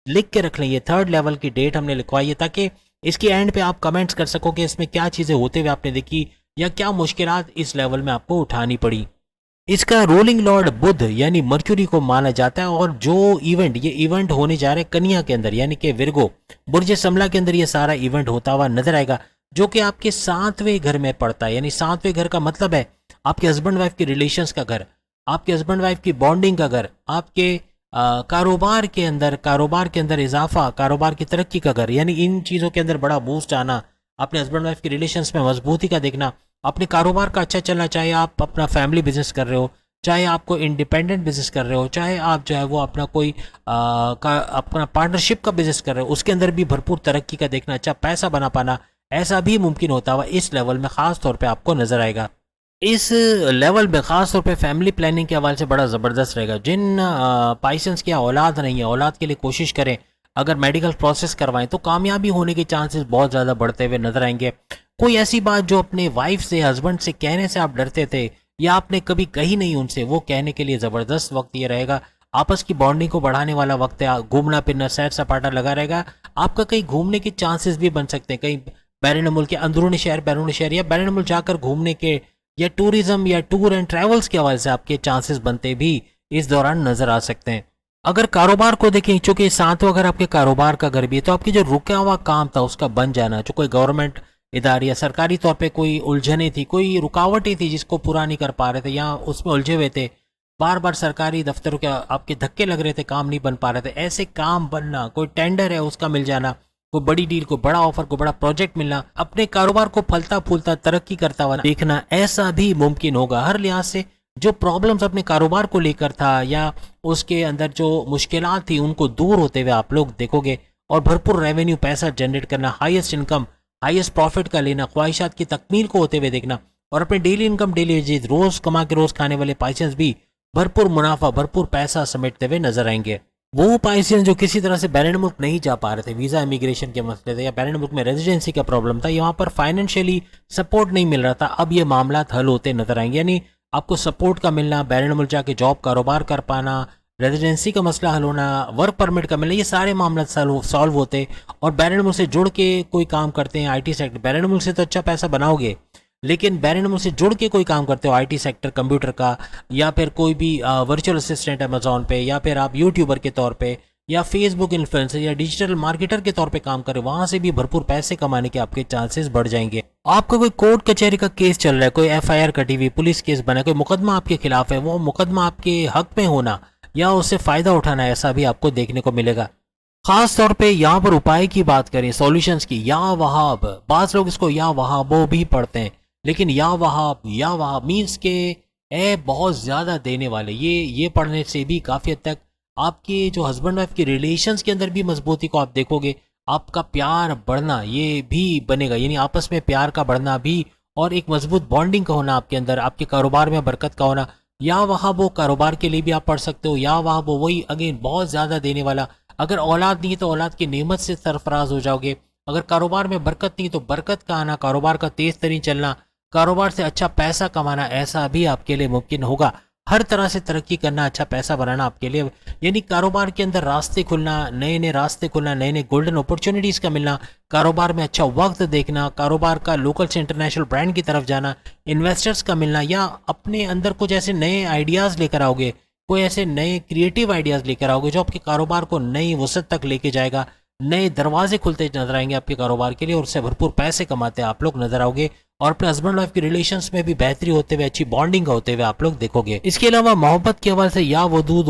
लिख के रख लें। ये थर्ड लेवल की डेट हमने लिखवाई है ताकि इसके एंड पे आप कमेंट्स कर सको कि इसमें क्या चीज़ें होते हुए आपने देखी या क्या मुश्किलात इस लेवल में आपको उठानी पड़ी। इसका रूलिंग लॉर्ड बुध यानी मर्क्यूरी को माना जाता है, और जो ये इवेंट होने जा रहे हैं कन्या के अंदर यानी कि विर्गो बुर्ज समला के अंदर ये सारा इवेंट होता हुआ नजर आएगा, जो कि आपके 7वें घर में पड़ता है। यानी 7वें घर का मतलब है आपके हस्बैंड वाइफ के रिलेशंस का घर, आपके हस्बैंड वाइफ की बॉन्डिंग का घर, आपके कारोबार के अंदर इजाफा, कारोबार की तरक्की का घर, यानी इन चीज़ों के अंदर बड़ा बूस्ट आना, अपने हस्बैंड वाइफ के रिलेशंस में मजबूती का देखना, अपने कारोबार का अच्छा चलना, चाहे आप अपना फैमिली बिजनेस कर रहे हो, चाहे आपको इंडिपेंडेंट बिजनेस कर रहे हो, चाहे आप जो है वो अपना कोई अपना पार्टनरशिप का बिजनेस कर रहे हो, उसके अंदर भी भरपूर तरक्की का देखना, अच्छा पैसा बना पाना, ऐसा भी मुमकिन होता हुआ इस लेवल में ख़ास तौर पे आपको नज़र आएगा। इस लेवल में ख़ास तौर पे फैमिली प्लानिंग के हवाले से बड़ा ज़बरदस्त रहेगा। जिन पाइसेंस की औलाद नहीं है, औलाद के लिए कोशिश करें, अगर मेडिकल प्रोसेस करवाएं तो कामयाबी होने के चांसेस बहुत ज़्यादा बढ़ते हुए नजर आएंगे। कोई ऐसी बात जो अपने वाइफ से, हस्बैंड से कहने से आप डरते थे या आपने कभी कही नहीं उनसे, वो कहने के लिए ज़बरदस्त वक्त ये रहेगा। आपस की बॉन्डिंग को बढ़ाने वाला वक्त है। घूमना फिरना, सैर सपाटा लगा रहेगा। आपका कहीं घूमने के चांसेस भी बन सकते हैं, कहीं बैरून मुल्क के अंदरूनी शहर, बैरून शहर या बैरून मुल्क जाकर घूमने के या टूरिज्म या टूर एंड ट्रैवल्स के हवाले से आपके चांसेस बनते भी इस दौरान नजर आ सकते हैं। अगर कारोबार को देखें, चूंकि 7वां घर आपके कारोबार का घर भी है, तो आपकी जो रुका हुआ काम था उसका बन जाना, जो कोई गवर्नमेंट इदारे या सरकारी तौर पे कोई उलझने थी, कोई रुकावटें थी जिसको पूरा नहीं कर पा रहे थे या उसमें उलझे हुए थे, बार बार सरकारी दफ्तरों के आपके धक्के लग रहे थे, काम नहीं बन पा रहे थे, ऐसे काम बनना, कोई टेंडर है उसका मिल जाना, कोई बड़ी डील, कोई बड़ा ऑफर, कोई बड़ा प्रोजेक्ट मिलना, अपने कारोबार को फलता फूलता तरक्की करता हुआ देखना, ऐसा भी मुमकिन होगा। हर लिहाज से जो प्रॉब्लम्स अपने कारोबार को लेकर था या उसके अंदर जो मुश्किलात थी उनको दूर होते हुए आप लोग देखोगे, और भरपूर रेवेन्यू, पैसा जनरेट करना, हाईएस्ट इनकम, हाईएस्ट प्रॉफिट का लेना, ख्वाहिशात की तकमील को होते हुए देखना, और अपने डेली इनकम, डेली वेजेस, रोज कमा के रोज खाने वाले पाइसेंस भी भरपूर मुनाफा, भरपूर पैसा समेटते हुए नजर आएंगे। वो पाइसेंस जो किसी तरह से बैरून मुल्क नहीं जा पा रहे थे, वीज़ा इमिग्रेशन के मसले थे या बैरून मुल्क में रेजिडेंसी का प्रॉब्लम था, यहाँ पर फाइनेंशियली सपोर्ट नहीं मिल रहा था, अब ये मामला हल होते नजर आएंगे। यानी आपको सपोर्ट का मिलना, बैरून मुल्क जाके जॉब, कारोबार कर पाना, रेजिडेंसी का मसला हल होना, वर्क परमिट का मिलना, ये सारे मामला सॉल्व होते, और बैरून मुल्क से जुड़ के कोई काम करते हैं आईटी सेक्टर, बैरून मुल्क से तो अच्छा पैसा बनाओगे, लेकिन बैरून मुल्क से जुड़ के कोई काम करते हो आईटी सेक्टर, कंप्यूटर का, या फिर कोई भी वर्चुअल असिस्टेंट अमेजोन पे, या फिर आप यूट्यूबर के तौर पे या फेसबुक इन्फ्लुएंसर या डिजिटल मार्केटर के तौर पे काम करें, वहां से भी भरपूर पैसे कमाने के आपके चांसेस बढ़ जाएंगे। आपका कोई कोर्ट कचहरी का केस चल रहा है, कोई एफआईआर कटी हुई, पुलिस केस बना, कोई मुकदमा आपके खिलाफ है, वो मुकदमा आपके हक में होना या उससे फायदा उठाना, ऐसा भी आपको देखने को मिलेगा। खास तौर पे यहाँ पर उपाय की बात करें, सॉल्यूशंस की, या वहाब, बाज लोग इसको या वहाबो भी पढ़ते हैं, लेकिन या वहाब मीन्स के ए बहुत ज्यादा देने वाले, ये पढ़ने से भी काफी हद तक आपके जो हस्बैंड वाइफ के रिलेशंस के अंदर भी मजबूती को आप देखोगे, आपका प्यार बढ़ना ये भी बनेगा, यानी आपस में प्यार का बढ़ना भी, और एक मजबूत बॉन्डिंग का होना आपके अंदर, आपके कारोबार में बरकत का होना। या वहाँ वो कारोबार के लिए भी आप पढ़ सकते हो, या वहाँ वो वही अगेन बहुत ज़्यादा देने वाला। अगर औलाद नहीं है तो औलाद की नेमत से सरफराज हो जाओगे। अगर कारोबार में बरकत नहीं तो बरकत का आना, कारोबार का तेज तरीन चलना, कारोबार से अच्छा पैसा कमाना, ऐसा भी आपके लिए मुमकिन होगा। हर तरह से तरक्की करना, अच्छा पैसा बनाना आपके लिए, यानी कारोबार के अंदर रास्ते खुलना, नए नए रास्ते खुलना, नए नए गोल्डन अपॉर्चुनिटीज़ का मिलना, कारोबार में अच्छा वक्त देखना, कारोबार का लोकल से इंटरनेशनल ब्रांड की तरफ जाना, इन्वेस्टर्स का मिलना, या अपने अंदर कुछ ऐसे नए आइडियाज़ लेकर आओगे, कोई ऐसे नए क्रिएटिव आइडियाज़ लेकर आओगे जो आपके कारोबार को नई वसत तक लेके जाएगा, नए दरवाजे खुलते नजर आएंगे आपके कारोबार के लिए, और उससे भरपूर पैसे कमाते आप लोग नजर आओगे, और अपने हस्बैंड वाइफ के रिलेशंस में भी बेहतरी होते हुए, अच्छी बॉन्डिंग होते हुए आप लोग देखोगे। इसके अलावा मोहब्बत के हवाले से या वदूद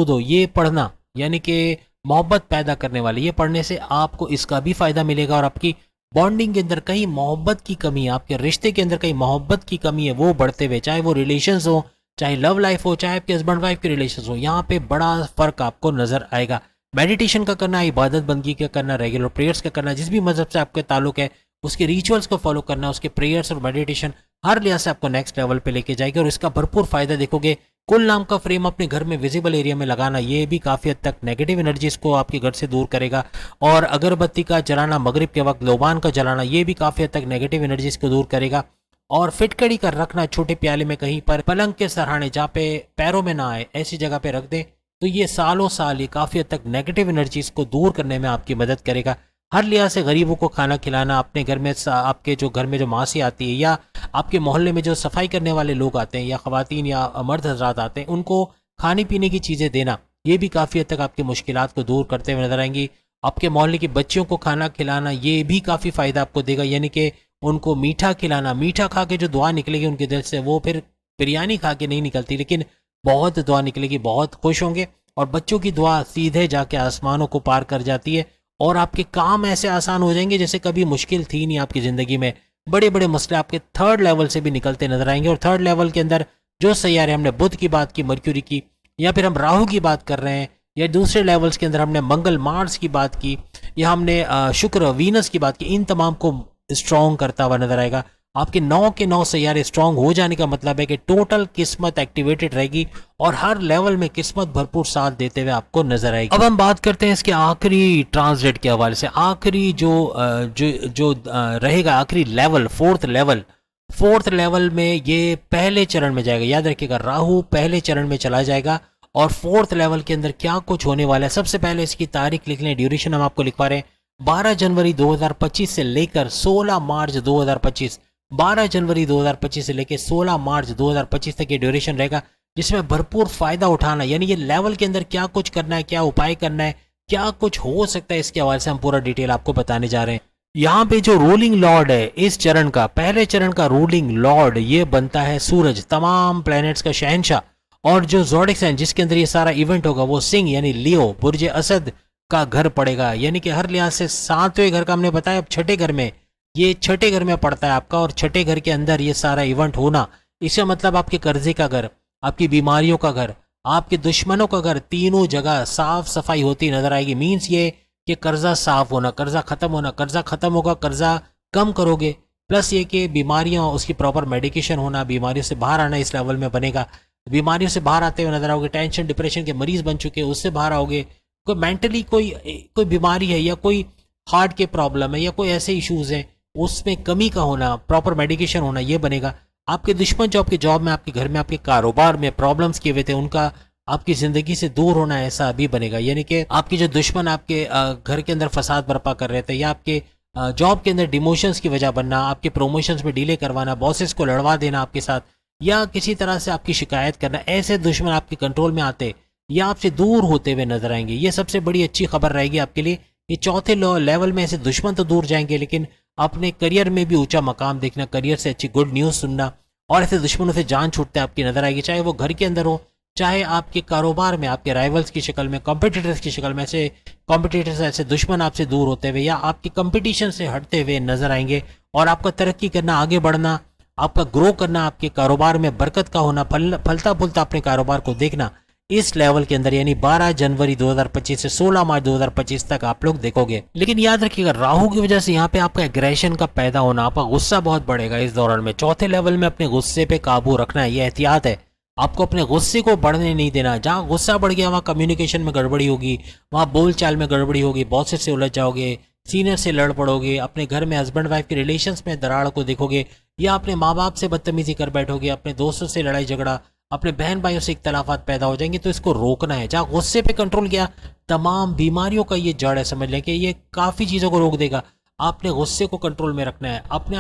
हो, ये पढ़ना, यानी कि मोहब्बत पैदा करने वाली। ये पढ़ने से आपको इसका भी फायदा मिलेगा और आपकी बॉन्डिंग के अंदर कहीं मोहब्बत की कमी है, आपके रिश्ते के अंदर कहीं मोहब्बत की कमी है, वो बढ़ते हुए, चाहे वो रिलेशंस हो, चाहे लव लाइफ हो, चाहे आपके हस्बैंड वाइफ के रिलेशंस हो, यहाँ पे बड़ा फर्क आपको नजर आएगा। मेडिटेशन का करना, इबादत बंदगी का करना, रेगुलर प्रेयर्स का करना, जिस भी मजहब से आपके ताल्लुक है उसके रिचुअल्स को फॉलो करना, उसके प्रेयर्स और मेडिटेशन हर लिहाज से आपको नेक्स्ट लेवल पे लेके जाएगी और इसका भरपूर फायदा देखोगे। कुल नाम का फ्रेम अपने घर में विजिबल एरिया में लगाना, ये भी काफ़ी हद तक नेगेटिव एनर्जीज को आपके घर से दूर करेगा। और अगरबत्ती का जलाना मगरिब के वक्त, लोबान का जलाना, ये भी काफ़ी हद तक नेगेटिव एनर्जीज को दूर करेगा। और फिटकड़ी का रखना छोटे प्याले में कहीं पर पलंग के सराहने, जहाँ पे पैरों में ना आए ऐसी जगह पे रख दें, तो ये सालों साल ये काफ़ी हद तक नेगेटिव एनर्जीज को दूर करने में आपकी मदद करेगा। हर लिहाज से गरीबों को खाना खिलाना, अपने घर में आपके जो घर में जो मासी आती है या आपके मोहल्ले में जो सफाई करने वाले लोग आते हैं या ख़वातीन या मर्द हजरात आते हैं, उनको खाने पीने की चीज़ें देना, ये भी काफ़ी हद तक आपकी मुश्किलात को दूर करते हुए नजर आएंगी। आपके मोहल्ले की बच्चियों को खाना खिलाना, ये भी काफ़ी फ़ायदा आपको देगा, यानी कि उनको मीठा खिलाना। मीठा खा के जो दुआ निकलेगी उनके दिल से, वो फिर बिरयानी खा के नहीं निकलती, लेकिन बहुत दुआ निकलेगी, बहुत खुश होंगे। और बच्चों की दुआ सीधे जाके आसमानों को पार कर जाती है और आपके काम ऐसे आसान हो जाएंगे जैसे कभी मुश्किल थी नहीं आपकी ज़िंदगी में। बड़े बड़े मसले आपके थर्ड लेवल से भी निकलते नजर आएंगे। और थर्ड लेवल के अंदर जो सैयारे, हमने बुध की बात की, मर्क्यूरी की, या फिर हम राहु की बात कर रहे हैं, या दूसरे लेवल्स के अंदर हमने मंगल मार्स की बात की, या हमने शुक्र वीनस की बात की, इन तमाम को स्ट्रॉन्ग करता हुआ नजर आएगा। आपके 9 के 9 सैयारे स्ट्रॉन्ग हो जाने का मतलब है कि टोटल किस्मत एक्टिवेटेड रहेगी और हर लेवल में किस्मत भरपूर साथ देते हुए आपको नजर आएगी। अब हम बात करते हैं इसके आखिरी ट्रांसलेट के हवाले से। आखिरी जो रहेगा, आखिरी लेवल, फोर्थ लेवल में ये पहले चरण में जाएगा। याद रखिएगा, राहु पहले चरण में चला जाएगा और फोर्थ लेवल के अंदर क्या कुछ होने वाला है। सबसे पहले इसकी तारीख लिख लें, ड्यूरेशन हम आपको लिखवा रहे हैं, 12 जनवरी 2025 से लेकर 16 मार्च 2025। 12 जनवरी 2025 से लेकर 16 मार्च 2025 तक ये ड्यूरेशन रहेगा, जिसमें भरपूर फायदा उठाना, यानी ये लेवल के अंदर क्या कुछ करना है, क्या उपाय करना है, क्या कुछ हो सकता है, इसके हवाले से हम पूरा डिटेल आपको बताने जा रहे हैं। यहाँ पे जो रूलिंग लॉर्ड है इस चरण का, पहले चरण का रूलिंग लॉर्ड ये बनता है सूरज, तमाम प्लैनेट्स का शहंशाह। और जो ज़ोडिक साइन जिसके अंदर ये सारा इवेंट होगा वो सिंह यानी लियो, बुर्ज असद का घर पड़ेगा, यानी कि हर लिहाज से 7वें घर का हमने बताया। अब छठे घर में, ये छठे घर में पड़ता है आपका, और छठे घर के अंदर ये सारा इवेंट होना, इसका मतलब आपके कर्जे का घर, आपकी बीमारियों का घर, आपके दुश्मनों का घर, तीनों जगह साफ सफाई होती नजर आएगी। मीन्स ये कि कर्जा साफ होना, कर्जा खत्म होना, कर्जा खत्म होगा, कर्जा कम करोगे, प्लस ये कि बीमारियां, उसकी प्रॉपर मेडिकेशन होना, बीमारियों से बाहर आना इस लेवल में बनेगा। बीमारियों से बाहर आते हुए नजर आओगे, टेंशन डिप्रेशन के मरीज बन चुके उससे बाहर आओगे, कोई मेंटली कोई बीमारी है या कोई हार्ट के प्रॉब्लम है या कोई ऐसे इश्यूज हैं उसमें कमी का होना, प्रॉपर मेडिकेशन होना, ये बनेगा। आपके दुश्मन जो आपके जॉब में, आपके घर में, आपके कारोबार में प्रॉब्लम्स किए हुए थे, उनका आपकी ज़िंदगी से दूर होना, ऐसा भी बनेगा। यानी कि आपके जो दुश्मन आपके घर के अंदर फसाद बर्पा कर रहे थे, या आपके जॉब के अंदर डिमोशंस की वजह बनना, आपके प्रोमोशंस में डिले करवाना, बॉसेस को लड़वा देना आपके साथ, या किसी तरह से आपकी शिकायत करना, ऐसे दुश्मन आपके कंट्रोल में आते या आपसे दूर होते हुए नजर आएंगे। ये सबसे बड़ी अच्छी खबर रहेगी आपके लिए। ये चौथे लेवल में ऐसे दुश्मन तो दूर जाएंगे, लेकिन अपने करियर में भी ऊंचा मकाम देखना, करियर से अच्छी गुड न्यूज़ सुनना, और ऐसे दुश्मनों से जान छूटते आपकी नजर आएगी, चाहे वो घर के अंदर हो, चाहे आपके कारोबार में, आपके राइवल्स की शक्ल में, कॉम्पिटिटर्स की शक्ल में, ऐसे कॉम्पिटिटर्स, ऐसे दुश्मन आपसे दूर होते हुए या आपकी कंपटीशन से हटते हुए नजर आएंगे। और आपका तरक्की करना, आगे बढ़ना, आपका ग्रो करना, आपके कारोबार में बरकत का होना, फलता फूलता अपने कारोबार को देखना, इस लेवल के अंदर यानी 12 जनवरी 2025 से 16 मार्च 2025 तक आप लोग देखोगे। लेकिन याद रखिएगा, राहु की वजह से यहाँ पे आपका एग्रेशन का पैदा होना, आपका गुस्सा बहुत बढ़ेगा इस दौरान में। चौथे लेवल में अपने गुस्से पे काबू रखना है, ये एहतियात है। आपको अपने गुस्से को बढ़ने नहीं देना। जहाँ गुस्सा बढ़ गया वहाँ कम्युनिकेशन में गड़बड़ी होगी, वहाँ बोलचाल में गड़बड़ी होगी, बॉसेस से उलझ जाओगे, सीनियर से लड़ पड़ोगे, अपने घर में हस्बैंड वाइफ के रिलेशंस में दरार को देखोगे, या अपने माँ बाप से बदतमीजी कर बैठोगे, अपने दोस्तों से लड़ाई झगड़ा, अपने बहन भाइयों से इख्तलाफात पैदा हो जाएंगे। तो इसको रोकना है। जहाँ गुस्से पे कंट्रोल किया, तमाम बीमारियों का ये जड़ है, समझ लें कि ये काफ़ी चीज़ों को रोक देगा। आपने गुस्से को कंट्रोल में रखना है, अपने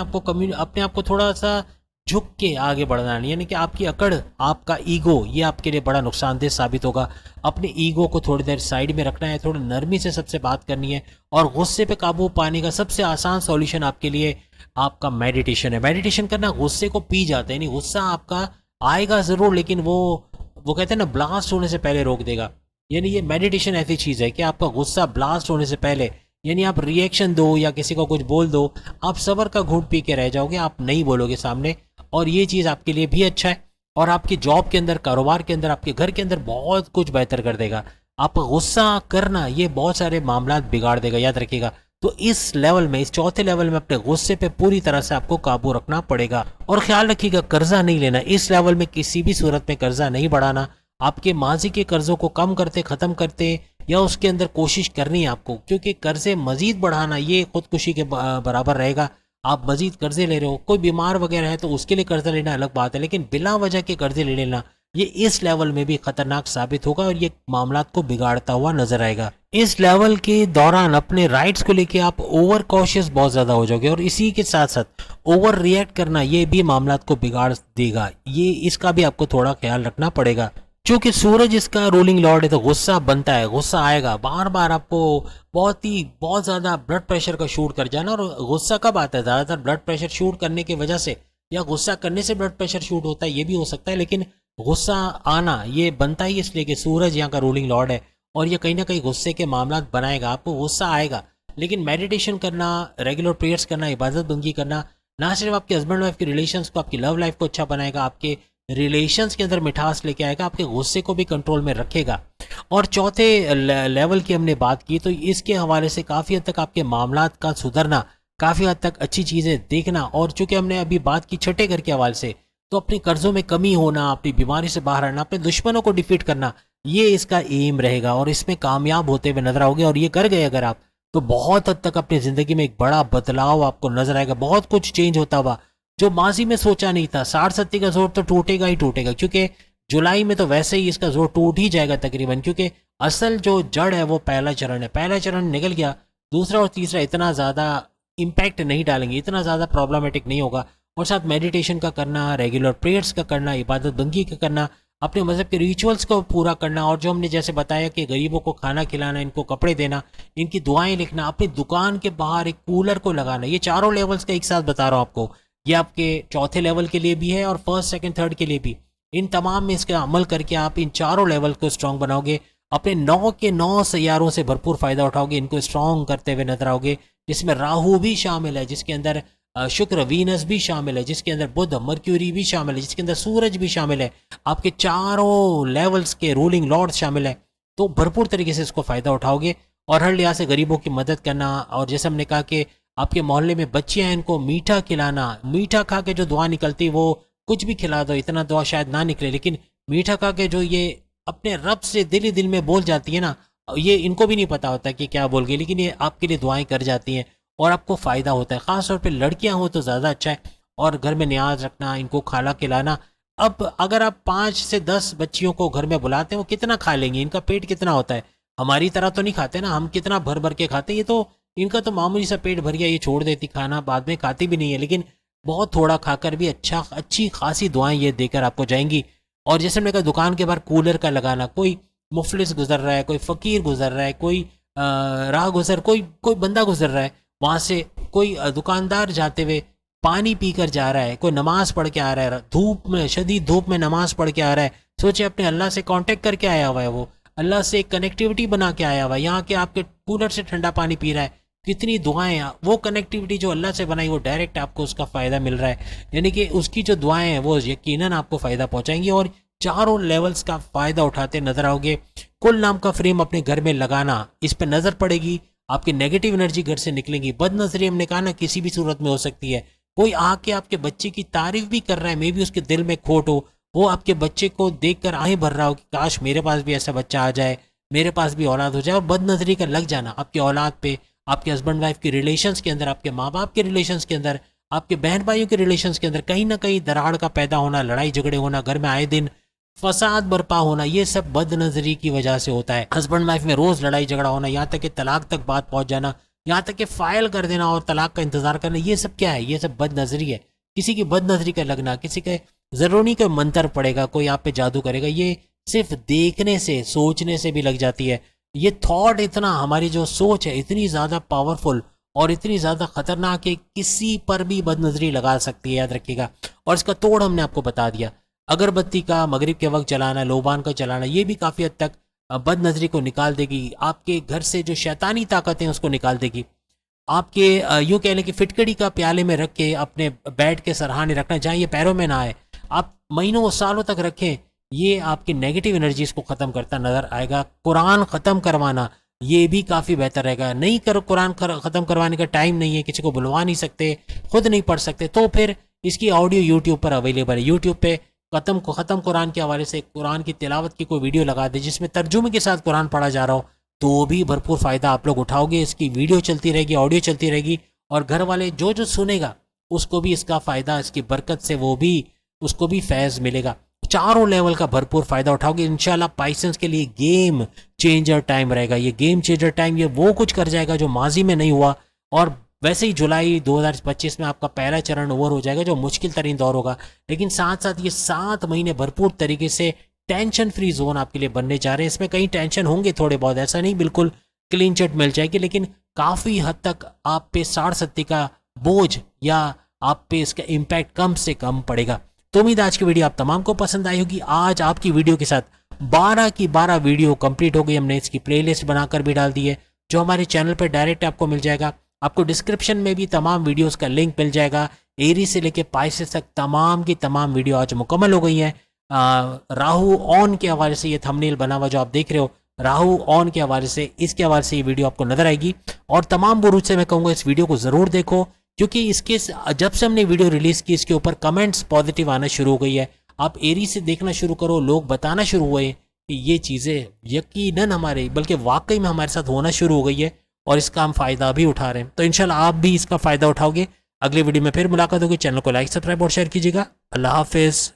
आप को थोड़ा सा झुक के आगे बढ़ना है, यानी कि आपकी अकड़, आपका ईगो, ये आपके लिए बड़ा नुकसानदेह साबित होगा। अपने ईगो को थोड़ी देर साइड में रखना है, थोड़ी नरमी से सबसे बात करनी है। और गुस्से पे काबू पाने का सबसे आसान सॉल्यूशन आपके लिए आपका मेडिटेशन है। मेडिटेशन करना गुस्से को पी जाता है, यानी गुस्सा आपका आएगा ज़रूर, लेकिन वो कहते हैं ना, ब्लास्ट होने से पहले रोक देगा। यानी ये मेडिटेशन ऐसी चीज़ है कि आपका गुस्सा ब्लास्ट होने से पहले, यानी आप रिएक्शन दो या किसी को कुछ बोल दो, आप सबर का घूंट पी के रह जाओगे, आप नहीं बोलोगे सामने। और ये चीज़ आपके लिए भी अच्छा है और आपकी जॉब के अंदर, कारोबार के अंदर, आपके घर के अंदर बहुत कुछ बेहतर कर देगा। आप गुस्सा करना ये बहुत सारे मामला बिगाड़ देगा, याद रखिएगा। तो इस लेवल में, इस चौथे लेवल में अपने गुस्से पे पूरी तरह से आपको काबू रखना पड़ेगा। और ख्याल रखिएगा, कर्जा नहीं लेना इस लेवल में, किसी भी सूरत में कर्जा नहीं बढ़ाना। आपके माजी के कर्जों को कम करते, ख़त्म करते, या उसके अंदर कोशिश करनी है आपको, क्योंकि कर्जे मजीद बढ़ाना ये खुदकुशी के बराबर रहेगा। आप मजीद कर्जे ले रहे हो, कोई बीमार वगैरह है तो उसके लिए कर्जा लेना अलग बात है, लेकिन बिला वजह के कर्जे ले लेना ये इस लेवल में भी खतरनाक साबित होगा और ये मामला को बिगाड़ता हुआ नजर आएगा। इस लेवल के दौरान अपने राइट्स को लेके आप ओवर कॉशियस बहुत ज्यादा हो जाओगे और इसी के साथ साथ ओवर रिएक्ट करना ये भी मामला को बिगाड़ देगा। ये इसका भी आपको थोड़ा ख्याल रखना पड़ेगा। क्योंकि सूरज इसका रूलिंग लॉर्ड है तो गुस्सा बनता है, गुस्सा आएगा बार बार आपको। बहुत ज्यादा ब्लड प्रेशर का शूट कर जाना। और गुस्सा कब आता है? ज्यादातर ब्लड प्रेशर शूट करने की वजह से, या गुस्सा करने से ब्लड प्रेशर शूट होता है, ये भी हो सकता है। लेकिन गुस्सा आना ये बनता ही इसलिए कि सूरज यहाँ का रूलिंग लॉर्ड है और ये कहीं ना कहीं गुस्से के मामला बनाएगा, आपको गुस्सा आएगा। लेकिन मेडिटेशन करना, रेगुलर प्रेयर्स करना, इबादत बंदगी करना ना सिर्फ आपके हस्बैंड वाइफ के रिलेशंस को, आपकी लव लाइफ को अच्छा बनाएगा, आपके रिलेशंस के अंदर मिठास लेके आएगा, आपके गुस्से को भी कंट्रोल में रखेगा। और चौथे लेवल की हमने बात की तो इसके हवाले से काफ़ी हद तक आपके मामलात का सुधरना, काफ़ी हद तक अच्छी चीज़ें देखना। और चूंकि हमने अभी बात की छठे घर के हवाले से, तो अपने कर्जों में कमी होना, अपनी बीमारी से बाहर आना, अपने दुश्मनों को डिफीट करना, ये इसका एम रहेगा और इसमें कामयाब होते हुए नजर आओगे। और ये कर गए अगर आप, तो बहुत हद तक अपनी ज़िंदगी में एक बड़ा बदलाव आपको नजर आएगा, बहुत कुछ चेंज होता हुआ जो माजी में सोचा नहीं था। 60-70 का जोर तो टूटेगा ही टूटेगा, क्योंकि जुलाई में तो वैसे ही इसका जोर टूट ही जाएगा तकरीबन, क्योंकि असल जो जड़ है वो पहला चरण है। पहला चरण निकल गया, दूसरा और तीसरा इतना ज़्यादा इम्पैक्ट नहीं डालेंगे, इतना ज़्यादा प्रॉब्लमेटिक नहीं होगा। और साथ मेडिटेशन का करना, रेगुलर प्रेयर्स का करना, इबादत बंदगी का करना, अपने मज़हब के रिचुअल्स को पूरा करना, और जो हमने जैसे बताया कि गरीबों को खाना खिलाना, इनको कपड़े देना, इनकी दुआएं लिखना, अपनी दुकान के बाहर एक कूलर को लगाना, ये चारों लेवल्स का एक साथ बता रहा हूँ आपको। ये आपके चौथे लेवल के लिए भी है और फर्स्ट, सेकंड, थर्ड के लिए भी। इन तमाम में इसका अमल करके आप इन चारों लेवल को स्ट्रॉन्ग बनाओगे, अपने 9 के 9 सैयारों से भरपूर फायदा उठाओगे, इनको स्ट्रॉन्ग करते हुए नजर आओगे। जिसमें राहु भी शामिल है, जिसके अंदर शुक्र वीनस भी शामिल है, जिसके अंदर बुध मर्क्यूरी भी शामिल है, जिसके अंदर सूरज भी शामिल है, आपके चारों लेवल्स के रूलिंग लॉर्ड शामिल है। तो भरपूर तरीके से इसको फायदा उठाओगे और हर लिहाज से गरीबों की मदद करना। और जैसे हमने कहा कि आपके मोहल्ले में बच्चियां हैं, इनको मीठा खिलाना, मीठा खा के जो दुआ निकलती वो कुछ भी खिला दो, इतना दुआ शायद ना निकले, लेकिन मीठा खा के जो ये अपने रब से दिल ही दिल में बोल जाती है ना, ये इनको भी नहीं पता होता कि क्या बोल गई, लेकिन ये आपके लिए दुआएं कर जाती हैं और आपको फ़ायदा होता है। ख़ास तौर पे लड़कियां हो तो ज़्यादा अच्छा है। और घर में न्याज रखना, इनको खाना खिलाना। अब अगर आप 5 से 10 बच्चियों को घर में बुलाते हैं, वो कितना खा लेंगे? इनका पेट कितना होता है? हमारी तरह तो नहीं खाते ना, हम कितना भर भर के खाते हैं। ये तो इनका तो मामूली सा पेट भर गया, ये छोड़ देती खाना, बाद में खाती भी नहीं है, लेकिन बहुत थोड़ा खाकर भी अच्छी खासी दुआएं ये देकर आपको जाएंगी। और जैसे मैंने कहा, दुकान के बाहर कूलर का लगाना, कोई मुफलिस गुजर रहा है, कोई फ़कीर गुजर रहा है, कोई राह गुजर, कोई बंदा गुजर रहा है, वहाँ से कोई दुकानदार जाते हुए पानी पीकर जा रहा है, कोई नमाज पढ़ के आ रहा है, धूप में, शदीद धूप में नमाज पढ़ के आ रहा है, सोचे अपने अल्लाह से कांटेक्ट करके आया हुआ है, वो अल्लाह से कनेक्टिविटी बना के आया हुआ है, यहाँ के आपके कूलर से ठंडा पानी पी रहा है। कितनी दुआएं, वो कनेक्टिविटी जो अल्लाह से बनाई वो डायरेक्ट आपको उसका फ़ायदा मिल रहा है, यानी कि उसकी जो दुआएं हैं वो यकीनन आपको फ़ायदा पहुंचाएंगी और चारों लेवल्स का फ़ायदा उठाते नजर आओगे। कुल नाम का फ्रेम अपने घर में लगाना, इस पर नज़र पड़ेगी, आपकी नेगेटिव एनर्जी घर से निकलेगी। बदनजरी हमने कहा ना, किसी भी सूरत में हो सकती है। कोई आके आपके बच्चे की तारीफ भी कर रहा है, मे भी उसके दिल में खोट हो, वो आपके बच्चे को देखकर आहें भर रहा हो कि काश मेरे पास भी ऐसा बच्चा आ जाए, मेरे पास भी औलाद हो जाए। और बदनजरी का लग जाना आपकी औलाद पे, आपके हस्बैंड वाइफ के रिलेशंस के अंदर, आपके माँ बाप के रिलेशंस के अंदर, आपके बहन भाइयों के रिलेशंस के अंदर कहीं ना कहीं दरार का पैदा होना, लड़ाई झगड़े होना, घर में आए दिन फसाद बर्पा होना, ये सब बदनजरी की वजह से होता है। हस्बैंड वाइफ में रोज लड़ाई झगड़ा होना, यहाँ तक कि तलाक तक बात पहुंच जाना, यहाँ तक कि फाइल कर देना और तलाक का इंतजार करना, ये सब क्या है? ये सब बदनजरी है। किसी की बदनजरी का लगना, किसी के जरूरी का मंत्र पड़ेगा, कोई आप पे जादू करेगा, ये सिर्फ देखने से, सोचने से भी लग जाती है। ये थॉट इतना, हमारी जो सोच है इतनी ज़्यादा पावरफुल और इतनी ज़्यादा खतरनाक है, किसी पर भी बदनजरी लगा सकती है, याद रखिएगा। और इसका तोड़ हमने आपको बता दिया। अगरबत्ती का मगरिब के वक्त जलाना, लोबान का जलाना, ये भी काफ़ी हद तक बद नजरी को निकाल देगी, आपके घर से जो शैतानी ताकतें हैं उसको निकाल देगी। आपके यूँ कह लें कि फिटकड़ी का प्याले में रख के अपने बेड के सरहाने रखना, जहाँ ये पैरों में ना आए, आप महीनों सालों तक रखें, ये आपकी नेगेटिव एनर्जीज को ख़त्म करता नज़र आएगा। कुरान ख़त्म करवाना ये भी काफ़ी बेहतर रहेगा। नहीं करो, कुरान ख़त्म करवाने का टाइम नहीं है, किसी को बुलवा नहीं सकते, खुद नहीं पढ़ सकते, तो फिर इसकी ऑडियो यूट्यूब पर अवेलेबल है। यूट्यूब पे ख़त्म कुरान के हवाले से कुरान की तिलावत की कोई वीडियो लगा दे जिसमें तर्जुमे के साथ कुरान पढ़ा जा रहा हो, तो भी भरपूर फ़ायदा आप लोग उठाओगे। इसकी वीडियो चलती रहेगी, ऑडियो चलती रहेगी, और घर वाले जो जो सुनेगा उसको भी इसका फ़ायदा, इसकी बरकत से वो भी, उसको भी फैज़ मिलेगा। चारों लेवल का भरपूर फ़ायदा उठाओगे इंशाल्लाह। पाइसेंस के लिए गेम चेंजर टाइम रहेगा। ये गेम चेंजर टाइम ये वो कुछ कर जाएगा जो माजी में नहीं हुआ। और वैसे ही जुलाई 2025 में आपका पहला चरण ओवर हो जाएगा, जो मुश्किल तरीन दौर होगा, लेकिन साथ साथ ये 7 महीने भरपूर तरीके से टेंशन फ्री जोन आपके लिए बनने जा रहे हैं। इसमें कहीं टेंशन होंगे थोड़े बहुत, ऐसा नहीं बिल्कुल क्लीन चिट मिल जाएगी, लेकिन काफ़ी हद तक आप पे 60-70 का बोझ या आप पे इसका इम्पैक्ट कम से कम पड़ेगा। तो उम्मीद आज की वीडियो आप तमाम को पसंद आई होगी। आज आपकी वीडियो के साथ 12 की 12 वीडियो कंप्लीट हो गई। हमने इसकी प्लेलिस्ट बनाकर भी डाल दी है, जो हमारे चैनल पर डायरेक्ट आपको मिल जाएगा। आपको डिस्क्रिप्शन में भी तमाम वीडियोस का लिंक मिल जाएगा। एरी से लेके पाइसेस तक तमाम की तमाम वीडियो आज मुकम्मल हो गई हैं। राहु ऑन के हवाले से ये थंबनेल बना हुआ जो आप देख रहे हो, राहु ऑन के हवाले से, इसके हवाले से ये वीडियो आपको नजर आएगी। और तमाम बुरुज से मैं कहूँगा इस वीडियो को ज़रूर देखो, क्योंकि इसके जब से हमने वीडियो रिलीज़ की इसके ऊपर कमेंट्स पॉजिटिव आना शुरू हो गई है। आप एरी से देखना शुरू करो, लोग बताना शुरू हुए कि ये चीज़ें यकीनन हमारे, बल्कि वाकई में हमारे साथ होना शुरू हो गई है, और इसका हम फ़ायदा भी उठा रहे हैं। तो इंशाल्लाह आप भी इसका फ़ायदा उठाओगे। अगले वीडियो में फिर मुलाकात होगी। चैनल को लाइक, सब्सक्राइब और शेयर कीजिएगा। अल्लाह हाफिज़।